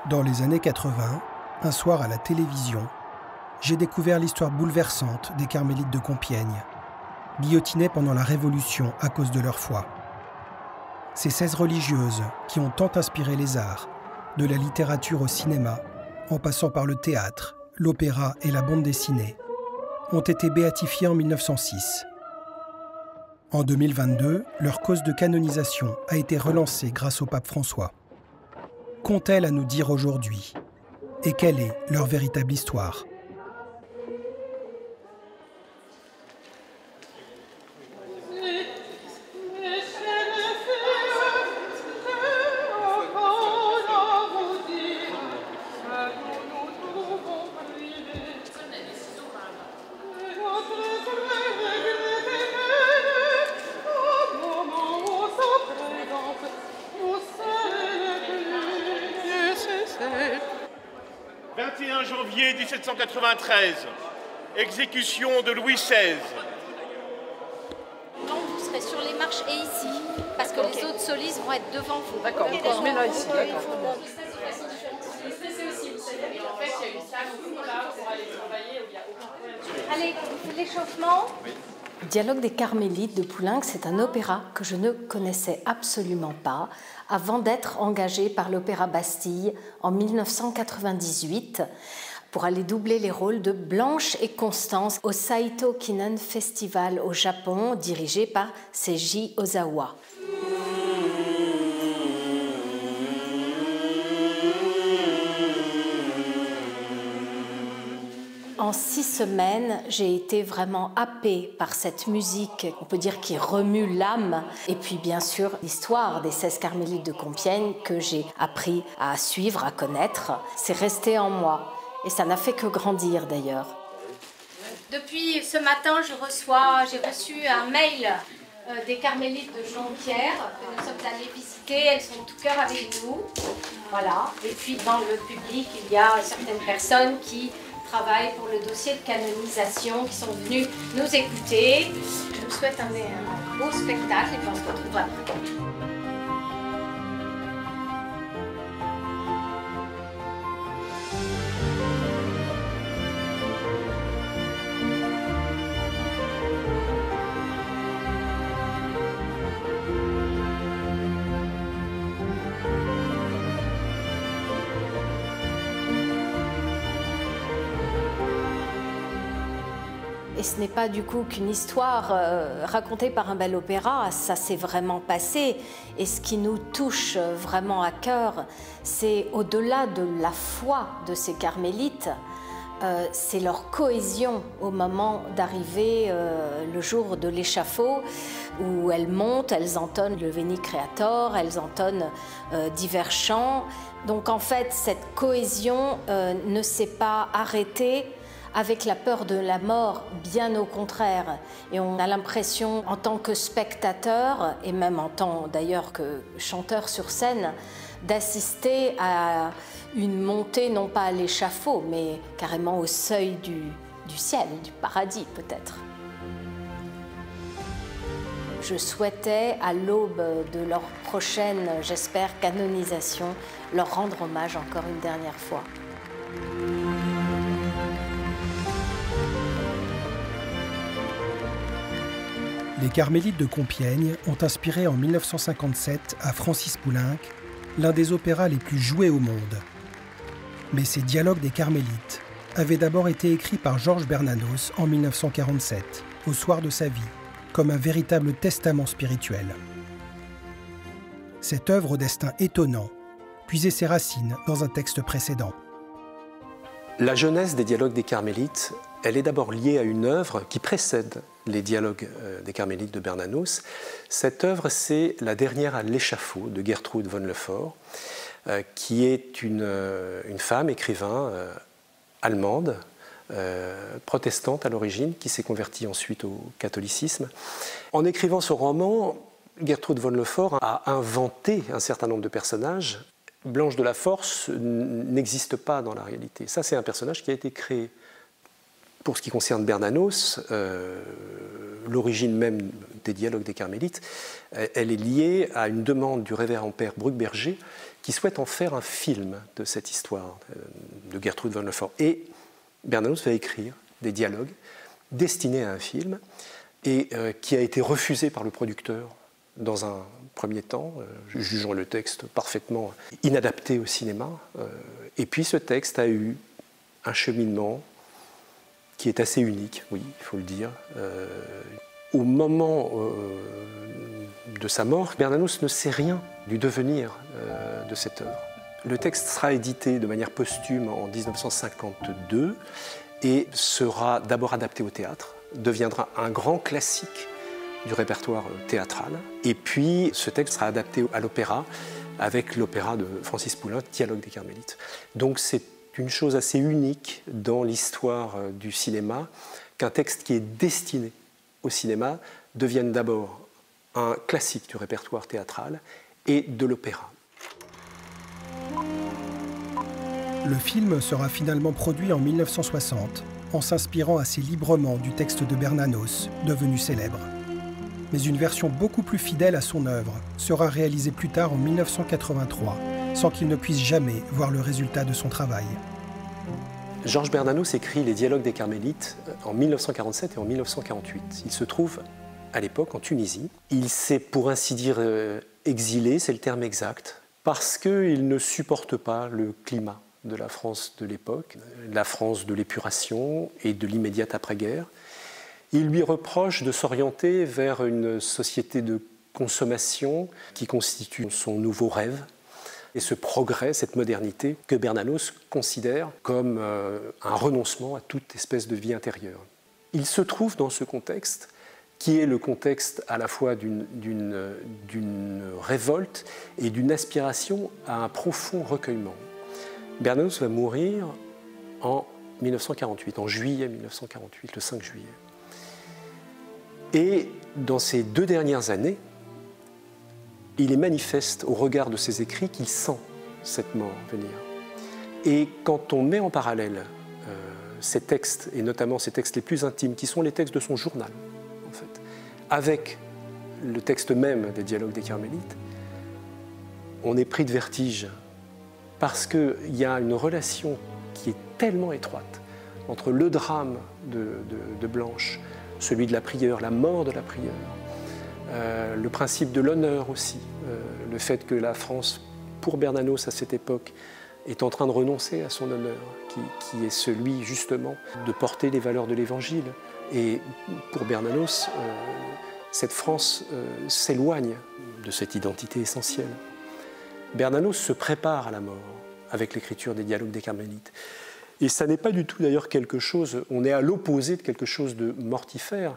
Dans les années 80, un soir à la télévision, j'ai découvert l'histoire bouleversante des Carmélites de Compiègne, guillotinés pendant la Révolution à cause de leur foi. Ces 16 religieuses qui ont tant inspiré les arts, de la littérature au cinéma, en passant par le théâtre, l'opéra et la bande dessinée, ont été béatifiées en 1906. En 2022, leur cause de canonisation a été relancée grâce au pape François. Qu'ont-elles à nous dire aujourd'hui? Et quelle est leur véritable histoire? Janvier 1793, exécution de Louis XVI. Non, vous serez sur les marches et ici, parce que les autres solistes vont être devant vous. D'accord, on se met là ici. Allez, l'échauffement. Dialogue des Carmélites de Poulenc, c'est un opéra que je ne connaissais absolument pas avant d'être engagée par l'Opéra Bastille en 1998 pour aller doubler les rôles de Blanche et Constance au Saito Kinen Festival au Japon, dirigé par Seiji Ozawa. En 6 semaines, j'ai été vraiment happée par cette musique, on peut dire qui remue l'âme, et puis bien sûr l'histoire des 16 Carmélites de Compiègne que j'ai appris à suivre, à connaître. C'est resté en moi, et ça n'a fait que grandir d'ailleurs. Depuis ce matin, j'ai reçu un mail des Carmélites de Jonquière que nous sommes allés visiter. Elles sont de tout cœur avec nous. Voilà. Et puis dans le public, il y a certaines personnes qui travaillent pour le dossier de canonisation, qui sont venus nous écouter. Je vous souhaite un beau spectacle et puis on se retrouve après. Et ce n'est pas du coup qu'une histoire racontée par un bel opéra, ça s'est vraiment passé. Et ce qui nous touche vraiment à cœur, c'est au-delà de la foi de ces carmélites, c'est leur cohésion au moment d'arriver le jour de l'échafaud, où elles montent, elles entonnent le Veni Creator, elles entonnent divers chants. Donc en fait, cette cohésion ne s'est pas arrêtée avec la peur de la mort, bien au contraire. Et on a l'impression, en tant que spectateur, et même en tant d'ailleurs que chanteur sur scène, d'assister à une montée, non pas à l'échafaud, mais carrément au seuil du ciel, du paradis peut-être. Je souhaitais, à l'aube de leur prochaine, j'espère, canonisation, leur rendre hommage encore une dernière fois. Les Carmélites de Compiègne ont inspiré en 1957 à Francis Poulenc l'un des opéras les plus joués au monde. Mais ces dialogues des Carmélites avaient d'abord été écrits par Georges Bernanos en 1947, au soir de sa vie, comme un véritable testament spirituel. Cette œuvre au destin étonnant puisait ses racines dans un texte précédent. La jeunesse des dialogues des Carmélites, elle est d'abord liée à une œuvre qui précède les dialogues des Carmélites de Bernanos. Cette œuvre, c'est La dernière à l'échafaud de Gertrude von Lefort, qui est une femme écrivain allemande, protestante à l'origine, qui s'est convertie ensuite au catholicisme. En écrivant ce roman, Gertrude von Lefort a inventé un certain nombre de personnages. Blanche de la Force n'existe pas dans la réalité. Ça, c'est un personnage qui a été créé Pour ce qui concerne Bernanos, l'origine même des dialogues des Carmélites, elle est liée à une demande du révérend père Bruckberger qui souhaite en faire un film de cette histoire de Gertrude von Lefort. Et Bernanos va écrire des dialogues destinés à un film et qui a été refusé par le producteur dans un premier temps, jugeant le texte parfaitement inadapté au cinéma. Et puis ce texte a eu un cheminement qui est assez unique, oui, il faut le dire. Au moment de sa mort, Bernanos ne sait rien du devenir de cette œuvre. Le texte sera édité de manière posthume en 1952 et sera d'abord adapté au théâtre, deviendra un grand classique du répertoire théâtral. Et puis ce texte sera adapté à l'opéra avec l'opéra de Francis Poulenc, Dialogue des Carmélites. Donc c'est une chose assez unique dans l'histoire du cinéma qu'un texte qui est destiné au cinéma devienne d'abord un classique du répertoire théâtral et de l'opéra. Le film sera finalement produit en 1960, en s'inspirant assez librement du texte de Bernanos, devenu célèbre. Mais une version beaucoup plus fidèle à son œuvre sera réalisée plus tard en 1983, sans qu'il ne puisse jamais voir le résultat de son travail. Georges Bernanos écrit les Dialogues des Carmélites en 1947 et en 1948. Il se trouve à l'époque en Tunisie. Il s'est, pour ainsi dire, exilé, c'est le terme exact, parce qu'il ne supporte pas le climat de la France de l'époque, la France de l'épuration et de l'immédiate après-guerre. Il lui reproche de s'orienter vers une société de consommation qui constitue son nouveau rêve. Et ce progrès, cette modernité que Bernanos considère comme un renoncement à toute espèce de vie intérieure. Il se trouve dans ce contexte, qui est le contexte à la fois d'une révolte et d'une aspiration à un profond recueillement. Bernanos va mourir en 1948, en juillet 1948, le 5 juillet. Et dans ces 2 dernières années, il est manifeste au regard de ses écrits qu'il sent cette mort venir. Et quand on met en parallèle ces textes, et notamment ces textes les plus intimes, qui sont les textes de son journal, en fait, avec le texte même des Dialogues des Carmélites, on est pris de vertige, parce qu'il y a une relation qui est tellement étroite entre le drame de Blanche, celui de la prieure, la mort de la prieure, le principe de l'honneur aussi, le fait que la France, pour Bernanos à cette époque, est en train de renoncer à son honneur, qui est celui justement de porter les valeurs de l'Évangile. Et pour Bernanos, cette France s'éloigne de cette identité essentielle. Bernanos se prépare à la mort avec l'écriture des Dialogues des Carmélites. Et ça n'est pas du tout d'ailleurs quelque chose, on est à l'opposé de quelque chose de mortifère,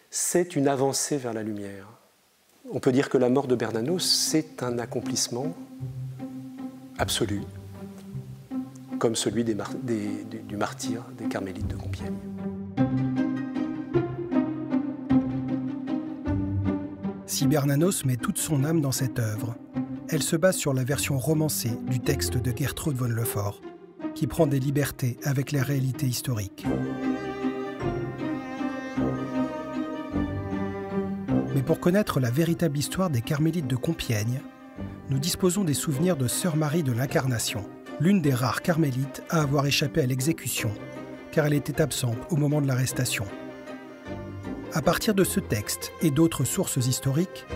c'est une avancée vers la lumière. On peut dire que la mort de Bernanos, c'est un accomplissement absolu, comme celui du martyre des Carmélites de Compiègne. Si Bernanos met toute son âme dans cette œuvre, elle se base sur la version romancée du texte de Gertrude von Lefort, qui prend des libertés avec les réalités historiques. Mais pour connaître la véritable histoire des Carmélites de Compiègne, nous disposons des souvenirs de Sœur Marie de l'Incarnation, l'une des rares carmélites à avoir échappé à l'exécution, car elle était absente au moment de l'arrestation. À partir de ce texte et d'autres sources historiques,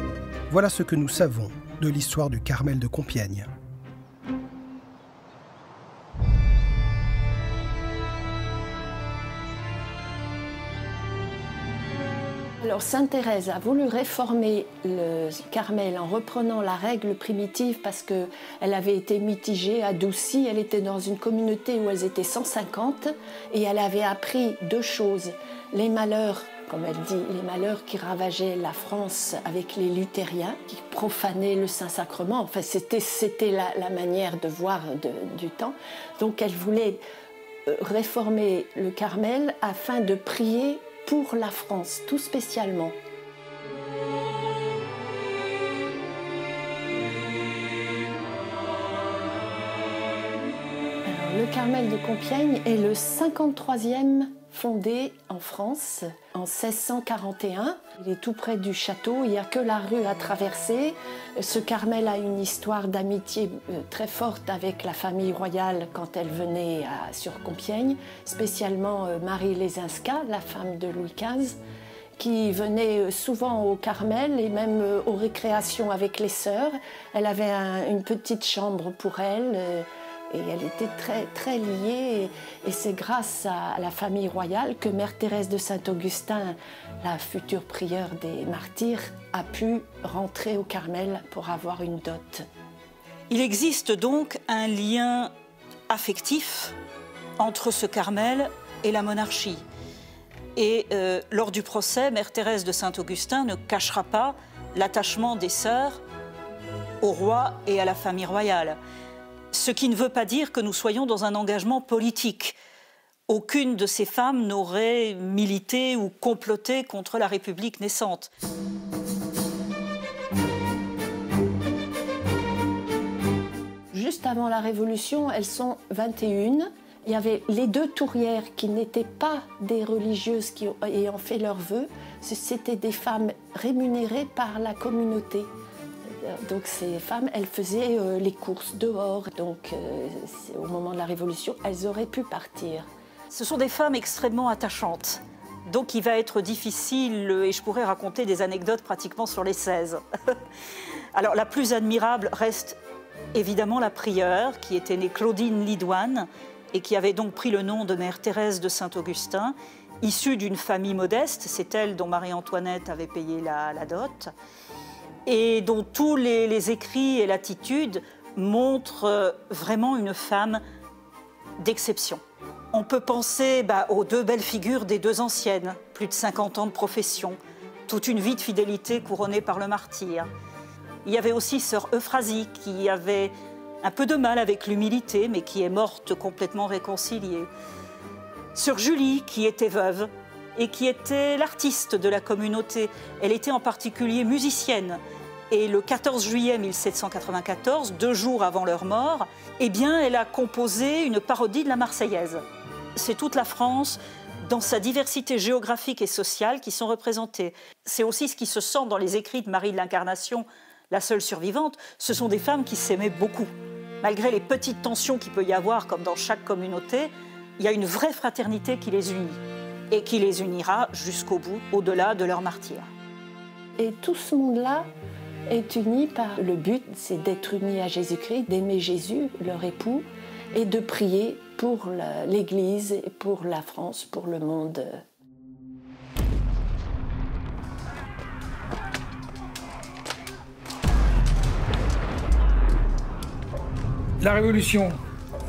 voilà ce que nous savons de l'histoire du Carmel de Compiègne. Alors Sainte Thérèse a voulu réformer le Carmel en reprenant la règle primitive parce qu'elle avait été mitigée, adoucie. Elle était dans une communauté où elles étaient 150 et elle avait appris 2 choses. Les malheurs, comme elle dit, les malheurs qui ravageaient la France avec les luthériens, qui profanaient le Saint-Sacrement. Enfin, c'était la manière de voir du temps. Donc elle voulait réformer le Carmel afin de prier pour la France, tout spécialement. Alors, le Carmel de Compiègne est le 53e fondé en France en 1641. Il est tout près du château, il n'y a que la rue à traverser. Ce Carmel a une histoire d'amitié très forte avec la famille royale quand elle venait sur Compiègne, spécialement Marie Lesinska, la femme de Louis XV, qui venait souvent au Carmel et même aux récréations avec les sœurs. Elle avait une petite chambre pour elle. Et elle était très, très liée. Et c'est grâce à la famille royale que Mère Thérèse de Saint-Augustin, la future prieure des martyrs, a pu rentrer au Carmel pour avoir une dot. Il existe donc un lien affectif entre ce Carmel et la monarchie. Et lors du procès, Mère Thérèse de Saint-Augustin ne cachera pas l'attachement des sœurs au roi et à la famille royale. Ce qui ne veut pas dire que nous soyons dans un engagement politique. Aucune de ces femmes n'aurait milité ou comploté contre la République naissante. Juste avant la Révolution, elles sont 21. Il y avait les 2 tourières qui n'étaient pas des religieuses qui ayant fait leurs vœux. C'était des femmes rémunérées par la communauté. Donc ces femmes, elles faisaient les courses dehors. Donc au moment de la Révolution, elles auraient pu partir. Ce sont des femmes extrêmement attachantes. Donc il va être difficile, et je pourrais raconter des anecdotes pratiquement sur les 16. Alors la plus admirable reste évidemment la prieure, qui était née Claudine Lidoine, et qui avait donc pris le nom de Mère Thérèse de Saint-Augustin, issue d'une famille modeste. C'est elle dont Marie-Antoinette avait payé la dot, et dont tous les écrits et l'attitude montrent vraiment une femme d'exception. On peut penser aux 2 belles figures des 2 anciennes, plus de 50 ans de profession, toute une vie de fidélité couronnée par le martyre. Il y avait aussi sœur Euphrasie, qui avait un peu de mal avec l'humilité, mais qui est morte complètement réconciliée. Sœur Julie, qui était veuve, et qui était l'artiste de la communauté. Elle était en particulier musicienne. Et le 14 juillet 1794, 2 jours avant leur mort, elle a composé une parodie de la Marseillaise. C'est toute la France, dans sa diversité géographique et sociale, qui sont représentées. C'est aussi ce qui se sent dans les écrits de Marie de l'Incarnation, la seule survivante. Ce sont des femmes qui s'aimaient beaucoup. Malgré les petites tensions qu'il peut y avoir, comme dans chaque communauté, il y a une vraie fraternité qui les unit. Et qui les unira jusqu'au bout, au-delà de leur martyre. Et tout ce monde-là est uni par le but, c'est d'être unis à Jésus-Christ, d'aimer Jésus, leur époux, et de prier pour l'Église, et pour la France, pour le monde. La Révolution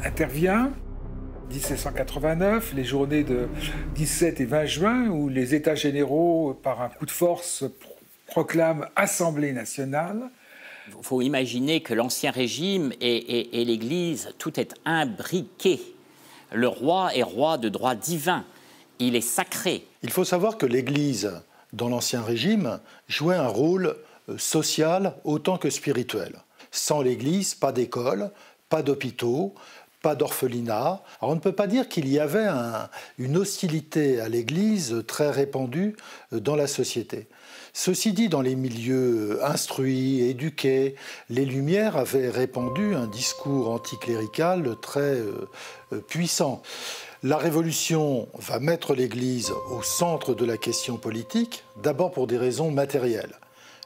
intervient. 1789, les journées de 17 et 20 juin, où les États généraux, par un coup de force, proclament Assemblée nationale. Il faut imaginer que l'Ancien Régime et l'Église, tout est imbriqué. Le roi est roi de droit divin, il est sacré. Il faut savoir que l'Église, dans l'Ancien Régime, jouait un rôle social autant que spirituel. Sans l'Église, pas d'école, pas d'hôpitaux, pas d'orphelinat. Alors on ne peut pas dire qu'il y avait une hostilité à l'Église très répandue dans la société. Ceci dit, dans les milieux instruits, éduqués, les Lumières avaient répandu un discours anticlérical très puissant. La Révolution va mettre l'Église au centre de la question politique, d'abord pour des raisons matérielles.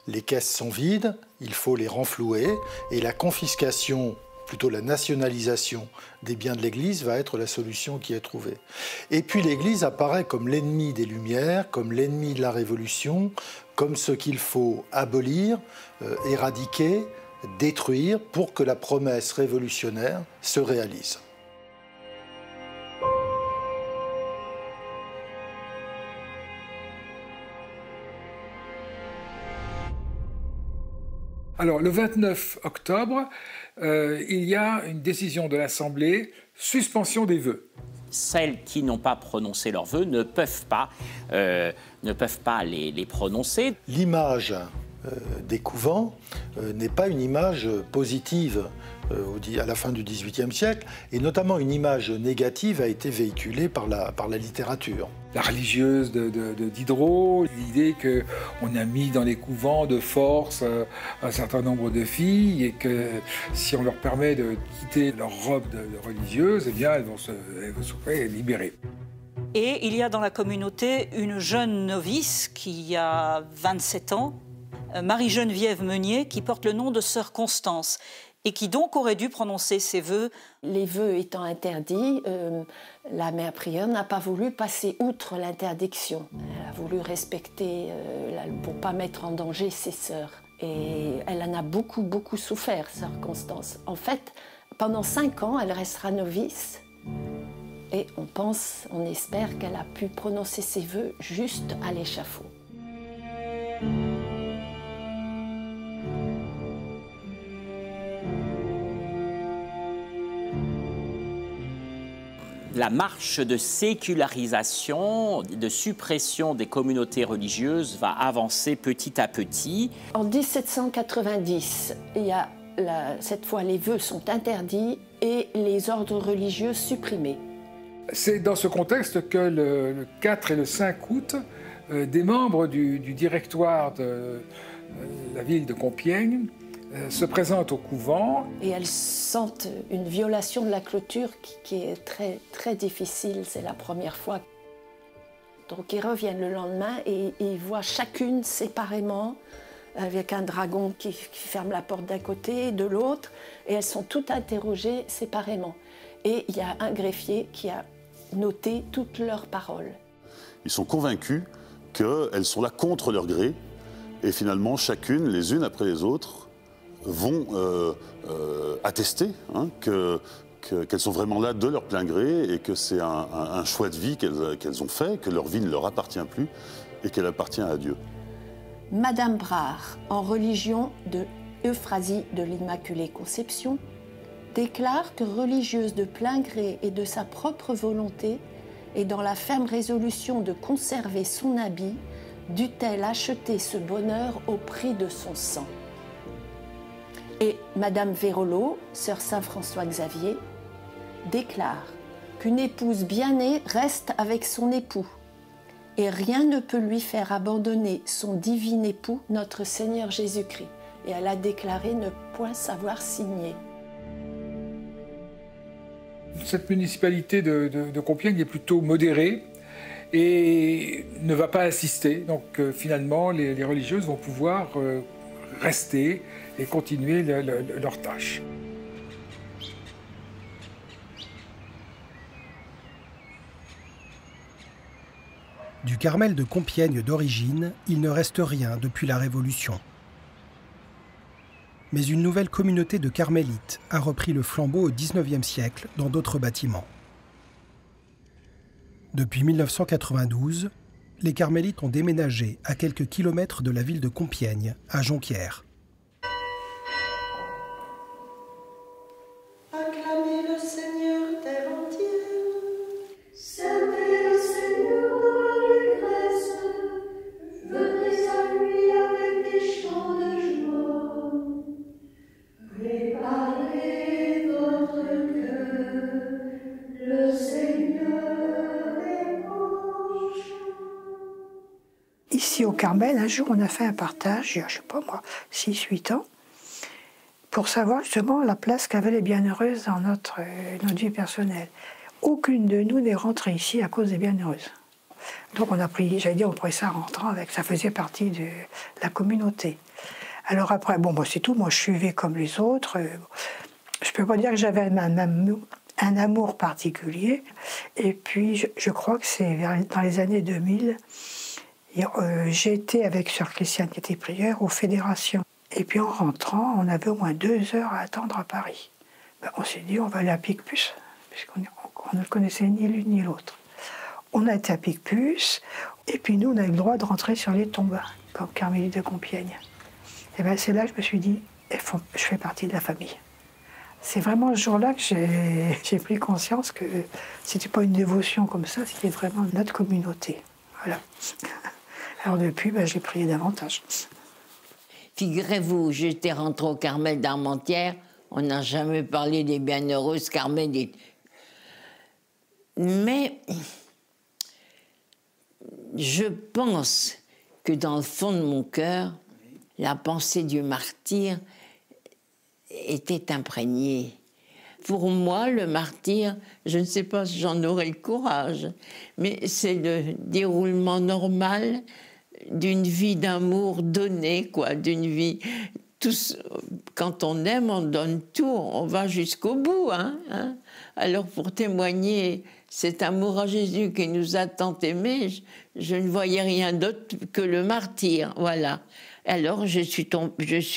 Les caisses sont vides, il faut les renflouer, et la confiscation, plutôt la nationalisation des biens de l'Église va être la solution qui est trouvée. Et puis l'Église apparaît comme l'ennemi des Lumières, comme l'ennemi de la Révolution, comme ce qu'il faut abolir, éradiquer, détruire pour que la promesse révolutionnaire se réalise. Alors, le 29 octobre, il y a une décision de l'Assemblée, suspension des vœux. Celles qui n'ont pas prononcé leurs vœux ne peuvent pas les prononcer. L'image des couvents n'est pas une image positive à la fin du XVIIIe siècle, et notamment une image négative a été véhiculée par la littérature. La religieuse de Diderot, l'idée qu'on a mis dans les couvents de force un certain nombre de filles et que si on leur permet de quitter leur robe de religieuse, eh bien elles vont se libérer. Et il y a dans la communauté une jeune novice qui a 27 ans, Marie-Geneviève Meunier, qui porte le nom de sœur Constance et qui donc aurait dû prononcer ses vœux. Les vœux étant interdits, la mère prieure n'a pas voulu passer outre l'interdiction. Elle a voulu respecter pour ne pas mettre en danger ses sœurs. Et elle en a beaucoup, beaucoup souffert, sœur Constance. En fait, pendant 5 ans, elle restera novice. Et on espère qu'elle a pu prononcer ses vœux juste à l'échafaud. La marche de sécularisation, de suppression des communautés religieuses va avancer petit à petit. En 1790, cette fois les vœux sont interdits et les ordres religieux supprimés. C'est dans ce contexte que le 4 et le 5 août, des membres du directoire de la ville de Compiègne se présentent au couvent. Et elles sentent une violation de la clôture qui est très, très difficile. C'est la première fois. Donc ils reviennent le lendemain et ils voient chacune séparément, avec un dragon qui ferme la porte d'un côté et de l'autre. Et elles sont toutes interrogées séparément. Et il y a un greffier qui a noté toutes leurs paroles. Ils sont convaincus qu'elles sont là contre leur gré. Et finalement, chacune, les unes après les autres, vont attester qu'elles sont vraiment là de leur plein gré et que c'est un choix de vie qu'elles ont fait, que leur vie ne leur appartient plus et qu'elle appartient à Dieu. Madame Brard, en religion de Euphrasie de l'Immaculée Conception, déclare que religieuse de plein gré et de sa propre volonté, et dans la ferme résolution de conserver son habit, dut-elle acheter ce bonheur au prix de son sang. Et Madame Vérolot, sœur Saint-François-Xavier, déclare qu'une épouse bien née reste avec son époux, et rien ne peut lui faire abandonner son divin époux, notre Seigneur Jésus-Christ. Et elle a déclaré ne point savoir signer. Cette municipalité de Compiègne est plutôt modérée et ne va pas insister. Donc finalement, les religieuses vont pouvoir rester et continuer leur tâche. Du Carmel de Compiègne d'origine, il ne reste rien depuis la Révolution. Mais une nouvelle communauté de carmélites a repris le flambeau au XIXe siècle dans d'autres bâtiments. Depuis 1992, les carmélites ont déménagé à quelques kilomètres de la ville de Compiègne, à Jonquière. Acclamez le Seigneur terre entière, servez le Seigneur dans l'allégresse, venez à lui avec des chants de joie, préparez votre cœur, le Seigneur est proche. Ici au Carmel, un jour on a fait un partage, il y a, je sais pas moi, 6-8 ans, pour savoir justement la place qu'avaient les bienheureuses dans notre vie personnelle. Aucune de nous n'est rentrée ici à cause des bienheureuses. Donc on a pris, j'allais dire, on prenait ça en rentrant, avec, ça faisait partie de la communauté. Alors après, bon, c'est tout, moi je suivais comme les autres. Je peux pas dire que j'avais un amour particulier. Et puis je crois que c'est dans les années 2000, j'ai été avec sœur Christiane qui était prieure aux fédérations. Et puis en rentrant, on avait au moins 2 heures à attendre à Paris. Ben, on s'est dit, on va aller à Picpus, puisqu'on ne connaissait ni l'une ni l'autre. On a été à Picpus, et puis nous, on a eu le droit de rentrer sur les tombes, comme Carmélite de Compiègne. Et ben, c'est là que je me suis dit, je fais partie de la famille. C'est vraiment ce jour-là que j'ai pris conscience que c'était pas une dévotion comme ça, c'était vraiment notre communauté. Voilà. Alors depuis, j'ai prié davantage. Figurez-vous, j'étais rentrée au Carmel d'Armentières On n'a jamais parlé des bienheureuses carmélites. Mais je pense que dans le fond de mon cœur, la pensée du martyr était imprégnée. Pour moi, le martyr, je ne sais pas si j'en aurais le courage, mais c'est le déroulement normal d'une vie d'amour donnée, quoi, d'une vie... Quand on aime, on donne tout, on va jusqu'au bout. Hein. Alors pour témoigner cet amour à Jésus qui nous a tant aimés, je ne voyais rien d'autre que le martyr, voilà. Alors je suis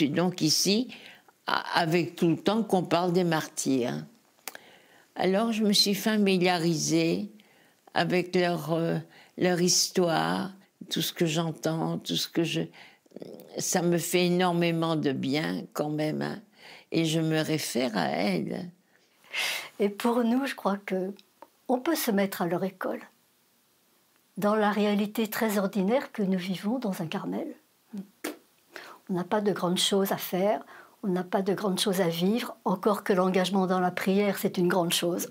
donc ici avec tout le temps qu'on parle des martyrs. Alors je me suis familiarisée avec leur histoire, tout ce que j'entends, tout ce que ça me fait énormément de bien quand même, hein, et je me réfère à elles. Et pour nous, je crois qu'on peut se mettre à leur école, dans la réalité très ordinaire que nous vivons dans un Carmel. On n'a pas de grandes choses à faire, on n'a pas de grandes choses à vivre, encore que l'engagement dans la prière, c'est une grande chose.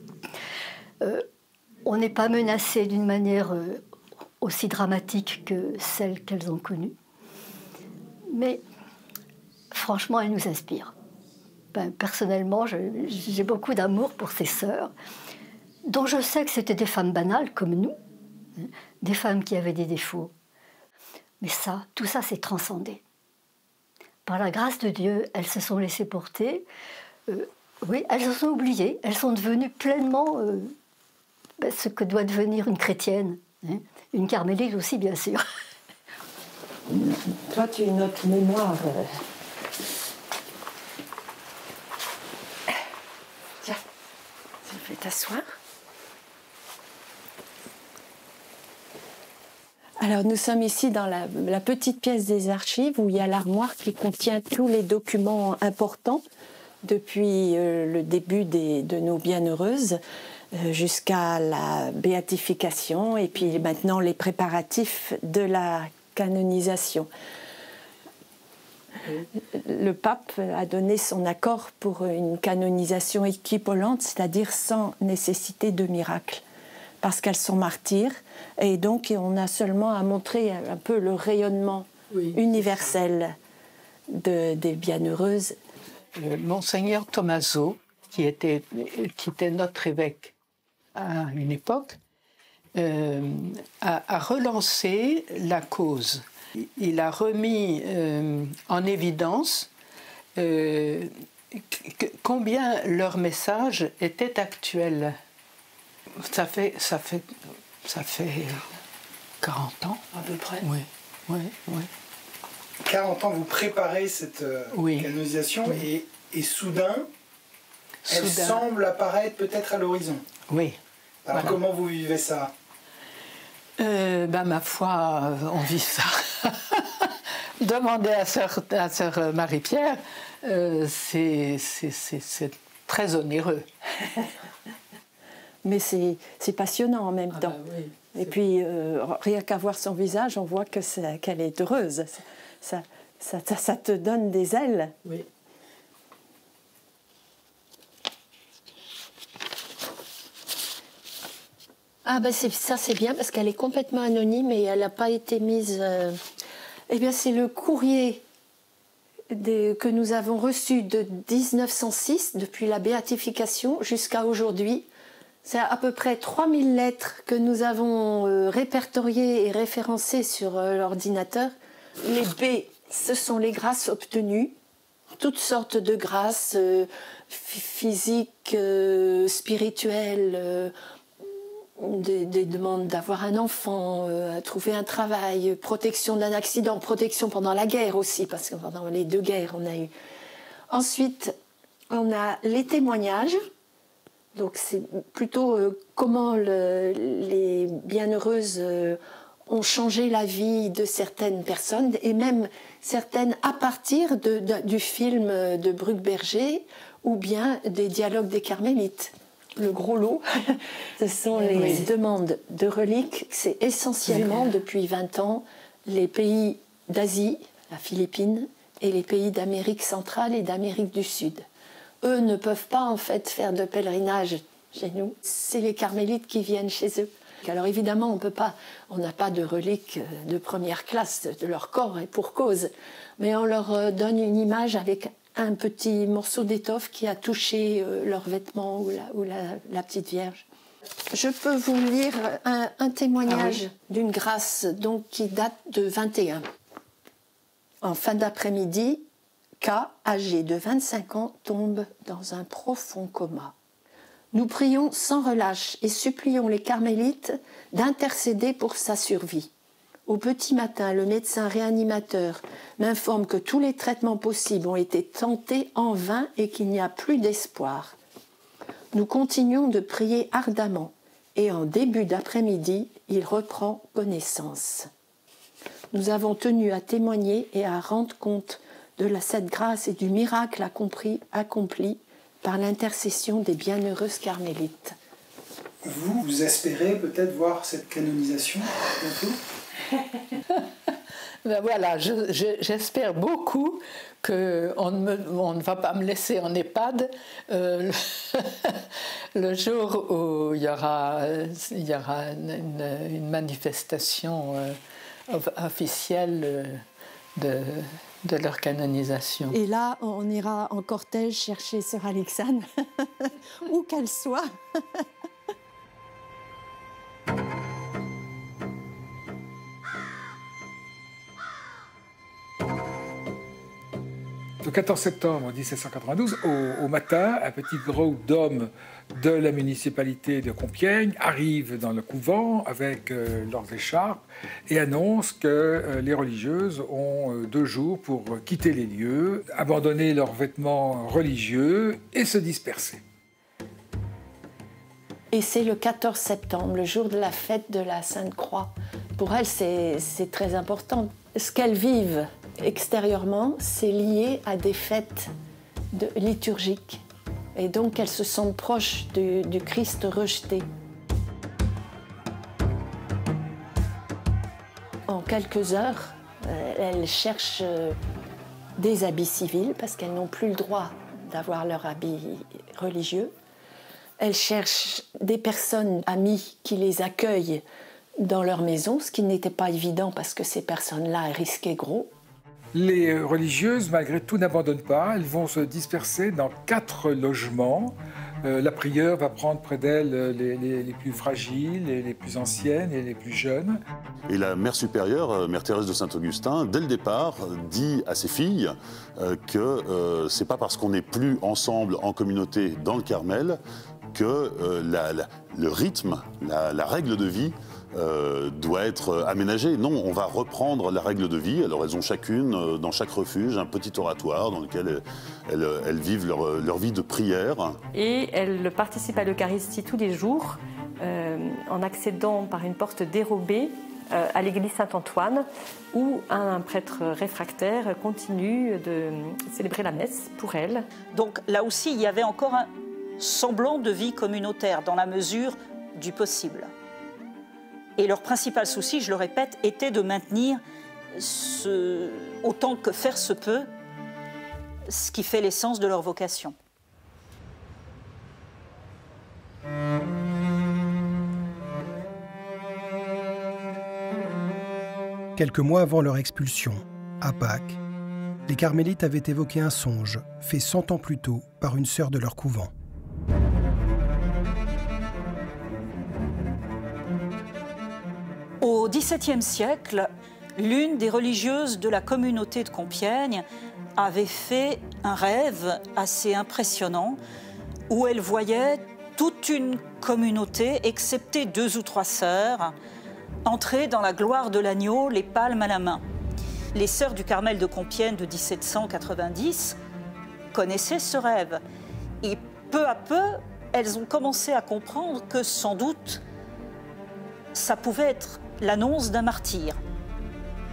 On n'est pas menacé d'une manière aussi dramatique que celle qu'elles ont connue. Mais franchement, elle nous inspire. Personnellement, j'ai beaucoup d'amour pour ces sœurs, dont je sais que c'était des femmes banales comme nous, des femmes qui avaient des défauts. Mais ça, tout ça, c'est transcendé. Par la grâce de Dieu, elles se sont laissées porter. Oui, elles se sont oubliées. Elles sont devenues pleinement ce que doit devenir une chrétienne. Hein, une carmélite aussi, bien sûr. Toi, tu es notre mémoire. Tiens, tu me fais t'asseoir. Alors, nous sommes ici dans la petite pièce des archives où il y a l'armoire qui contient tous les documents importants depuis le début de nos bienheureuses jusqu'à la béatification et puis maintenant les préparatifs de la canonisation. Le pape a donné son accord pour une canonisation équivalente, c'est-à-dire sans nécessité de miracle, parce qu'elles sont martyrs, et donc on a seulement à montrer un peu le rayonnement universel des bienheureuses. Monseigneur Tommaso, qui était notre évêque à une époque, a relancé la cause. Il a remis en évidence combien leur message était actuel. Ça fait 40 ans. À peu près. Oui. 40 ans, vous préparez cette canonisation et soudain, elle semble apparaître peut-être à l'horizon. Oui. Alors comment vous vivez ça? Ma foi, on vit ça. Demandez à sœur Marie-Pierre, c'est très onéreux. Mais c'est passionnant en même temps. Oui, et puis, rien qu'à voir son visage, on voit qu'elle est heureuse. Ça te donne des ailes. Oui. Ah ben ça c'est bien parce qu'elle est complètement anonyme et elle n'a pas été mise... Eh bien c'est le courrier que nous avons reçu de 1906, depuis la béatification jusqu'à aujourd'hui. C'est à peu près 3000 lettres que nous avons répertoriées et référencées sur l'ordinateur. Les B, ce sont les grâces obtenues, toutes sortes de grâces physiques, spirituelles, des demandes d'avoir un enfant, trouver un travail, protection d'un accident, protection pendant la guerre aussi, parce que pendant les 2 guerres, on a eu. Ensuite, on a les témoignages. Donc c'est plutôt comment les bienheureuses ont changé la vie de certaines personnes, et même certaines à partir du film de Bruckberger ou bien des dialogues des Carmélites. Le gros lot, ce sont les demandes de reliques. C'est essentiellement, depuis 20 ans, les pays d'Asie, la Philippines, et les pays d'Amérique centrale et d'Amérique du Sud. eux ne peuvent pas en fait faire de pèlerinage chez nous. C'est les carmélites qui viennent chez eux. Alors évidemment, on n'a pas de reliques de première classe de leur corps, et pour cause. Mais on leur donne une image avec un petit morceau d'étoffe qui a touché leurs vêtements ou la petite Vierge. Je peux vous lire un témoignage d'une grâce donc, qui date de 21. En fin d'après-midi, K, âgé de 25 ans, tombe dans un profond coma. Nous prions sans relâche et supplions les carmélites d'intercéder pour sa survie. Au petit matin, le médecin réanimateur m'informe que tous les traitements possibles ont été tentés en vain et qu'il n'y a plus d'espoir. Nous continuons de prier ardemment et en début d'après-midi, il reprend connaissance. Nous avons tenu à témoigner et à rendre compte de cette grâce et du miracle accompli par l'intercession des bienheureuses carmélites. Vous espérez peut-être voir cette canonisation bientôt ? Ben voilà, j'espère beaucoup qu'on ne va pas me laisser en EHPAD le jour où il y aura une manifestation officielle de leur canonisation. Et là, on ira en cortège chercher Sœur Alixane, où qu'elle soit. Le 14 septembre 1792, au matin, un petit groupe d'hommes de la municipalité de Compiègne arrive dans le couvent avec leurs écharpes et annonce que les religieuses ont 2 jours pour quitter les lieux, abandonner leurs vêtements religieux et se disperser. Et c'est le 14 septembre, le jour de la fête de la Sainte-Croix. Pour elles, c'est très important. Ce qu'elles vivent extérieurement, c'est lié à des fêtes liturgiques. Et donc, elles se sentent proches du Christ rejeté. En quelques heures, elles cherchent des habits civils, parce qu'elles n'ont plus le droit d'avoir leur habit religieux. Elles cherchent des personnes amies qui les accueillent dans leur maison, ce qui n'était pas évident parce que ces personnes-là risquaient gros. Les religieuses, malgré tout, n'abandonnent pas. Elles vont se disperser dans 4 logements. La prieure va prendre près d'elle les plus fragiles, les plus anciennes et les plus jeunes. Et la mère supérieure, mère Thérèse de Saint-Augustin, dès le départ, dit à ses filles que c'est pas parce qu'on n'est plus ensemble en communauté dans le Carmel que le rythme, la règle de vie doit être aménagée. Non, on va reprendre la règle de vie. Alors elles ont chacune, dans chaque refuge, un petit oratoire dans lequel elles vivent leur vie de prière. Et elles participent à l'Eucharistie tous les jours, en accédant par une porte dérobée à l'église Saint-Antoine, où un prêtre réfractaire continue de célébrer la messe pour elles. Donc là aussi, il y avait encore un semblant de vie communautaire, dans la mesure du possible. Et leur principal souci, je le répète, était de maintenir, autant que faire se peut, ce qui fait l'essence de leur vocation. Quelques mois avant leur expulsion, à Pâques, les carmélites avaient évoqué un songe fait 100 ans plus tôt par une sœur de leur couvent. Au XVIIe siècle, l'une des religieuses de la communauté de Compiègne avait fait un rêve assez impressionnant où elle voyait toute une communauté, excepté 2 ou 3 sœurs, entrer dans la gloire de l'agneau, les palmes à la main. Les sœurs du Carmel de Compiègne de 1790 connaissaient ce rêve. Et peu à peu, elles ont commencé à comprendre que sans doute, ça pouvait être l'annonce d'un martyr.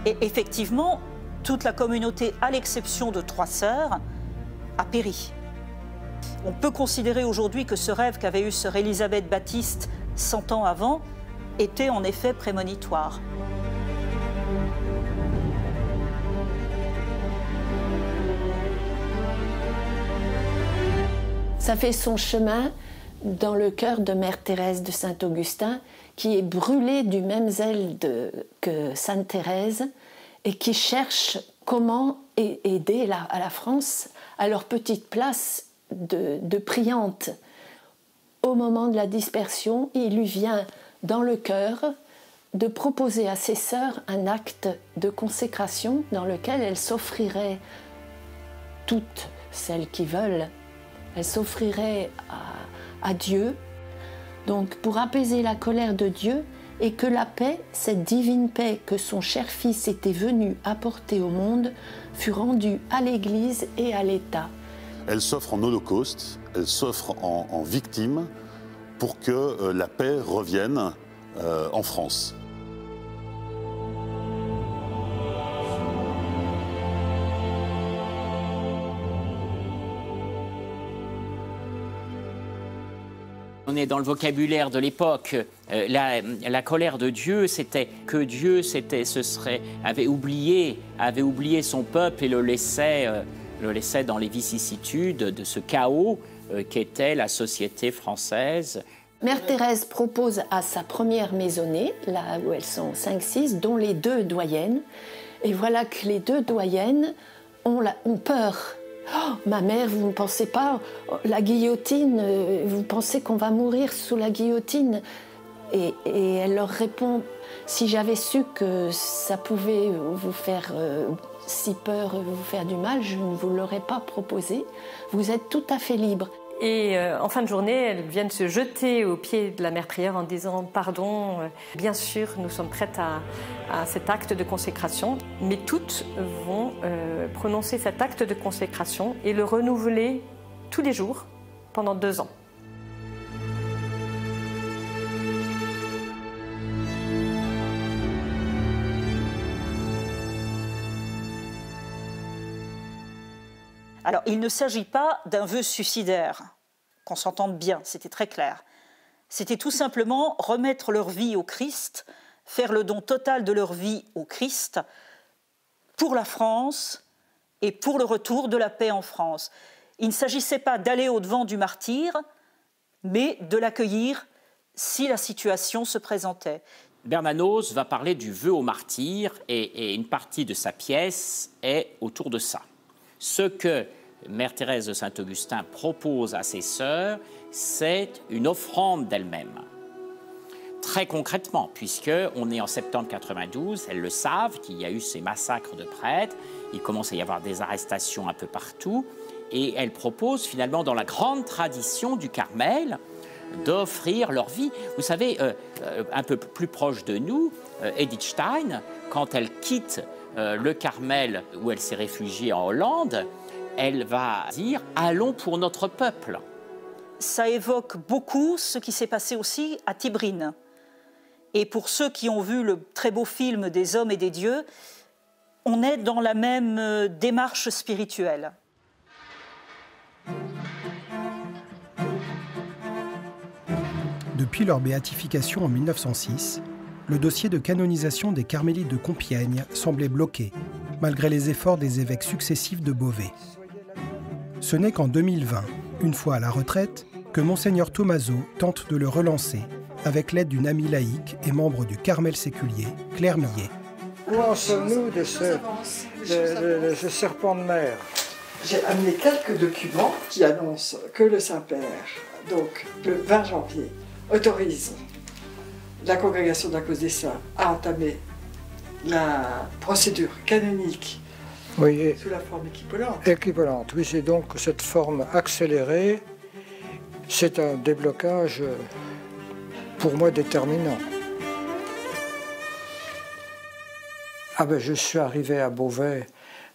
Et effectivement, toute la communauté, à l'exception de 3 sœurs, a péri. On peut considérer aujourd'hui que ce rêve qu'avait eu sœur Élisabeth Baptiste 100 ans avant était en effet prémonitoire. Ça fait son chemin dans le cœur de Mère Thérèse de Saint-Augustin, qui est brûlée du même zèle que Sainte Thérèse et qui cherche comment aider à la France à leur petite place de priante. Au moment de la dispersion, il lui vient dans le cœur de proposer à ses sœurs un acte de consécration dans lequel elles s'offriraient, toutes celles qui veulent, elles s'offriraient à Dieu, donc pour apaiser la colère de Dieu, et que la paix, cette divine paix que son cher Fils était venu apporter au monde, fut rendue à l'Église et à l'État. Elle s'offre en holocauste, elle s'offre en victime pour que la paix revienne en France. On est dans le vocabulaire de l'époque. La colère de Dieu, c'était que Dieu avait oublié son peuple et le laissait dans les vicissitudes de ce chaos qu'était la société française. Mère Thérèse propose à sa première maisonnée, là où elles sont 5-6, dont les 2 doyennes. Et voilà que les 2 doyennes ont peur. Oh, ma mère, vous ne pensez pas, la guillotine, vous pensez qu'on va mourir sous la guillotine? Et elle leur répond, si j'avais su que ça pouvait vous faire si peur, vous faire du mal, je ne vous l'aurais pas proposé. Vous êtes tout à fait libre. Et en fin de journée, elles viennent se jeter aux pieds de la Mère Prière en disant « Pardon, bien sûr, nous sommes prêtes à cet acte de consécration ». Mais toutes vont prononcer cet acte de consécration et le renouveler tous les jours pendant 2 ans. Alors, il ne s'agit pas d'un vœu suicidaire, qu'on s'entende bien, c'était très clair. C'était tout simplement remettre leur vie au Christ, faire le don total de leur vie au Christ pour la France et pour le retour de la paix en France. Il ne s'agissait pas d'aller au-devant du martyr, mais de l'accueillir si la situation se présentait. Bernanos va parler du vœu au martyr et une partie de sa pièce est autour de ça. Ce que Mère Thérèse de Saint-Augustin propose à ses sœurs, c'est une offrande d'elle-même. Très concrètement, puisqu'on est en septembre 92, elles le savent, qu'il y a eu ces massacres de prêtres, il commence à y avoir des arrestations un peu partout, et elles proposent finalement, dans la grande tradition du Carmel, d'offrir leur vie. Vous savez, un peu plus proche de nous, Edith Stein, quand elle quitte le Carmel, où elle s'est réfugiée en Hollande, elle va dire « Allons pour notre peuple ». Ça évoque beaucoup ce qui s'est passé aussi à Tibrine. Et pour ceux qui ont vu le très beau film des hommes et des dieux, on est dans la même démarche spirituelle. Depuis leur béatification en 1906, le dossier de canonisation des Carmélites de Compiègne semblait bloqué, malgré les efforts des évêques successifs de Beauvais. Ce n'est qu'en 2020, une fois à la retraite, que Monseigneur Thomazeau tente de le relancer, avec l'aide d'une amie laïque et membre du Carmel séculier, Claire Millet. Où en sommes-nous de ce serpent de mer? J'ai amené quelques documents qui annoncent que le Saint-Père, donc le 20 janvier, autorise la Congrégation de la Cause des Saints à entamer la procédure canonique sous la forme équivalente. Équivalente, oui, c'est donc cette forme accélérée. C'est un déblocage pour moi déterminant. Ah ben, je suis arrivé à Beauvais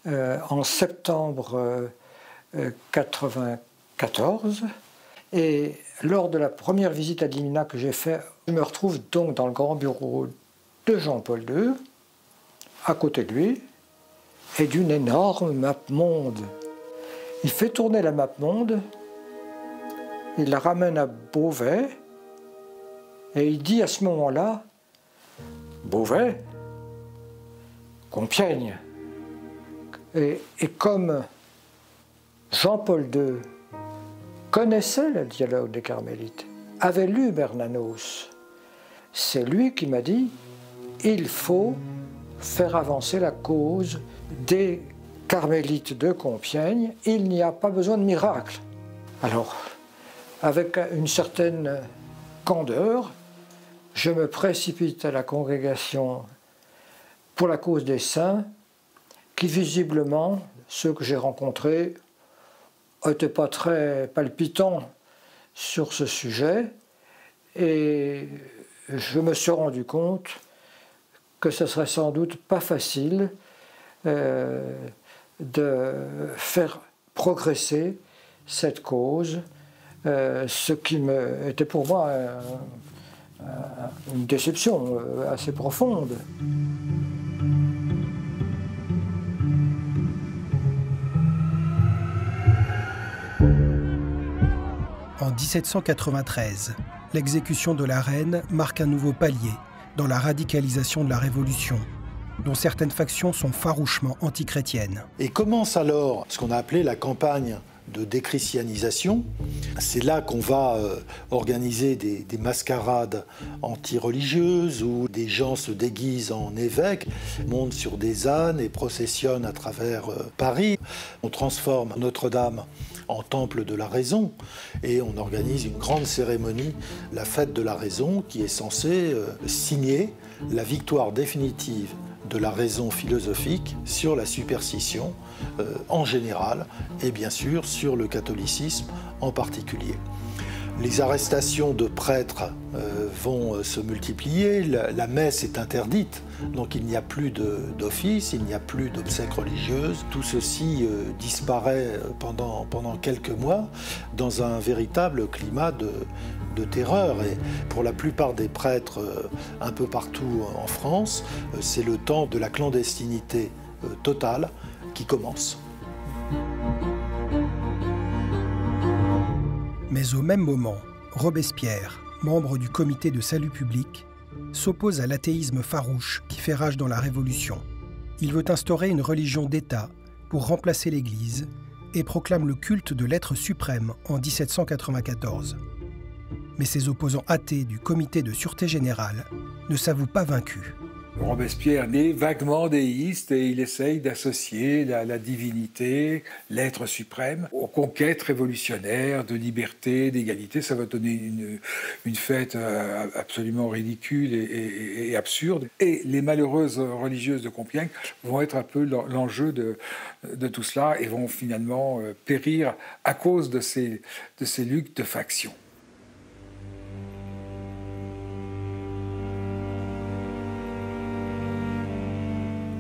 en septembre 1994 et lors de la première visite à Dimina que j'ai faite, je me retrouve donc dans le grand bureau de Jean-Paul II, à côté de lui, et d'une énorme map monde. Il fait tourner la map monde, il la ramène à Beauvais, et il dit à ce moment-là, Beauvais, Compiègne. Et comme Jean-Paul II connaissait le dialogue des Carmélites, avait lu Bernanos. C'est lui qui m'a dit « Il faut faire avancer la cause des Carmélites de Compiègne, il n'y a pas besoin de miracle. » Alors, avec une certaine candeur, je me précipite à la congrégation pour la cause des saints, qui visiblement, ceux que j'ai rencontrés, n'étaient pas très palpitants sur ce sujet, et je me suis rendu compte que ce serait sans doute pas facile de faire progresser cette cause, ce qui était pour moi une déception assez profonde. En 1793, l'exécution de la reine marque un nouveau palier dans la radicalisation de la Révolution, dont certaines factions sont farouchement antichrétiennes. Et commence alors ce qu'on a appelé la campagne de déchristianisation. C'est là qu'on va organiser des mascarades anti-religieuses où des gens se déguisent en évêques, montent sur des ânes et processionnent à travers Paris. On transforme Notre-Dame en temple de la raison et on organise une grande cérémonie, la fête de la raison, qui est censée signer la victoire définitive de la raison philosophique sur la superstition en général et bien sûr sur le catholicisme en particulier. Les arrestations de prêtres vont se multiplier, la messe est interdite, donc il n'y a plus d'office, il n'y a plus d'obsèques religieuses. Tout ceci disparaît pendant quelques mois dans un véritable climat de terreur. Et pour la plupart des prêtres un peu partout en France, c'est le temps de la clandestinité totale qui commence. Mais au même moment, Robespierre, membre du comité de salut public, s'oppose à l'athéisme farouche qui fait rage dans la Révolution. Il veut instaurer une religion d'État pour remplacer l'Église et proclame le culte de l'être suprême en 1794. Mais ses opposants athées du comité de sûreté générale ne s'avouent pas vaincus. Robespierre est vaguement déiste et il essaye d'associer la divinité, l'être suprême, aux conquêtes révolutionnaires de liberté, d'égalité. Ça va donner une fête absolument ridicule et absurde. Et les malheureuses religieuses de Compiègne vont être un peu l'enjeu de tout cela et vont finalement périr à cause de ces luttes de factions.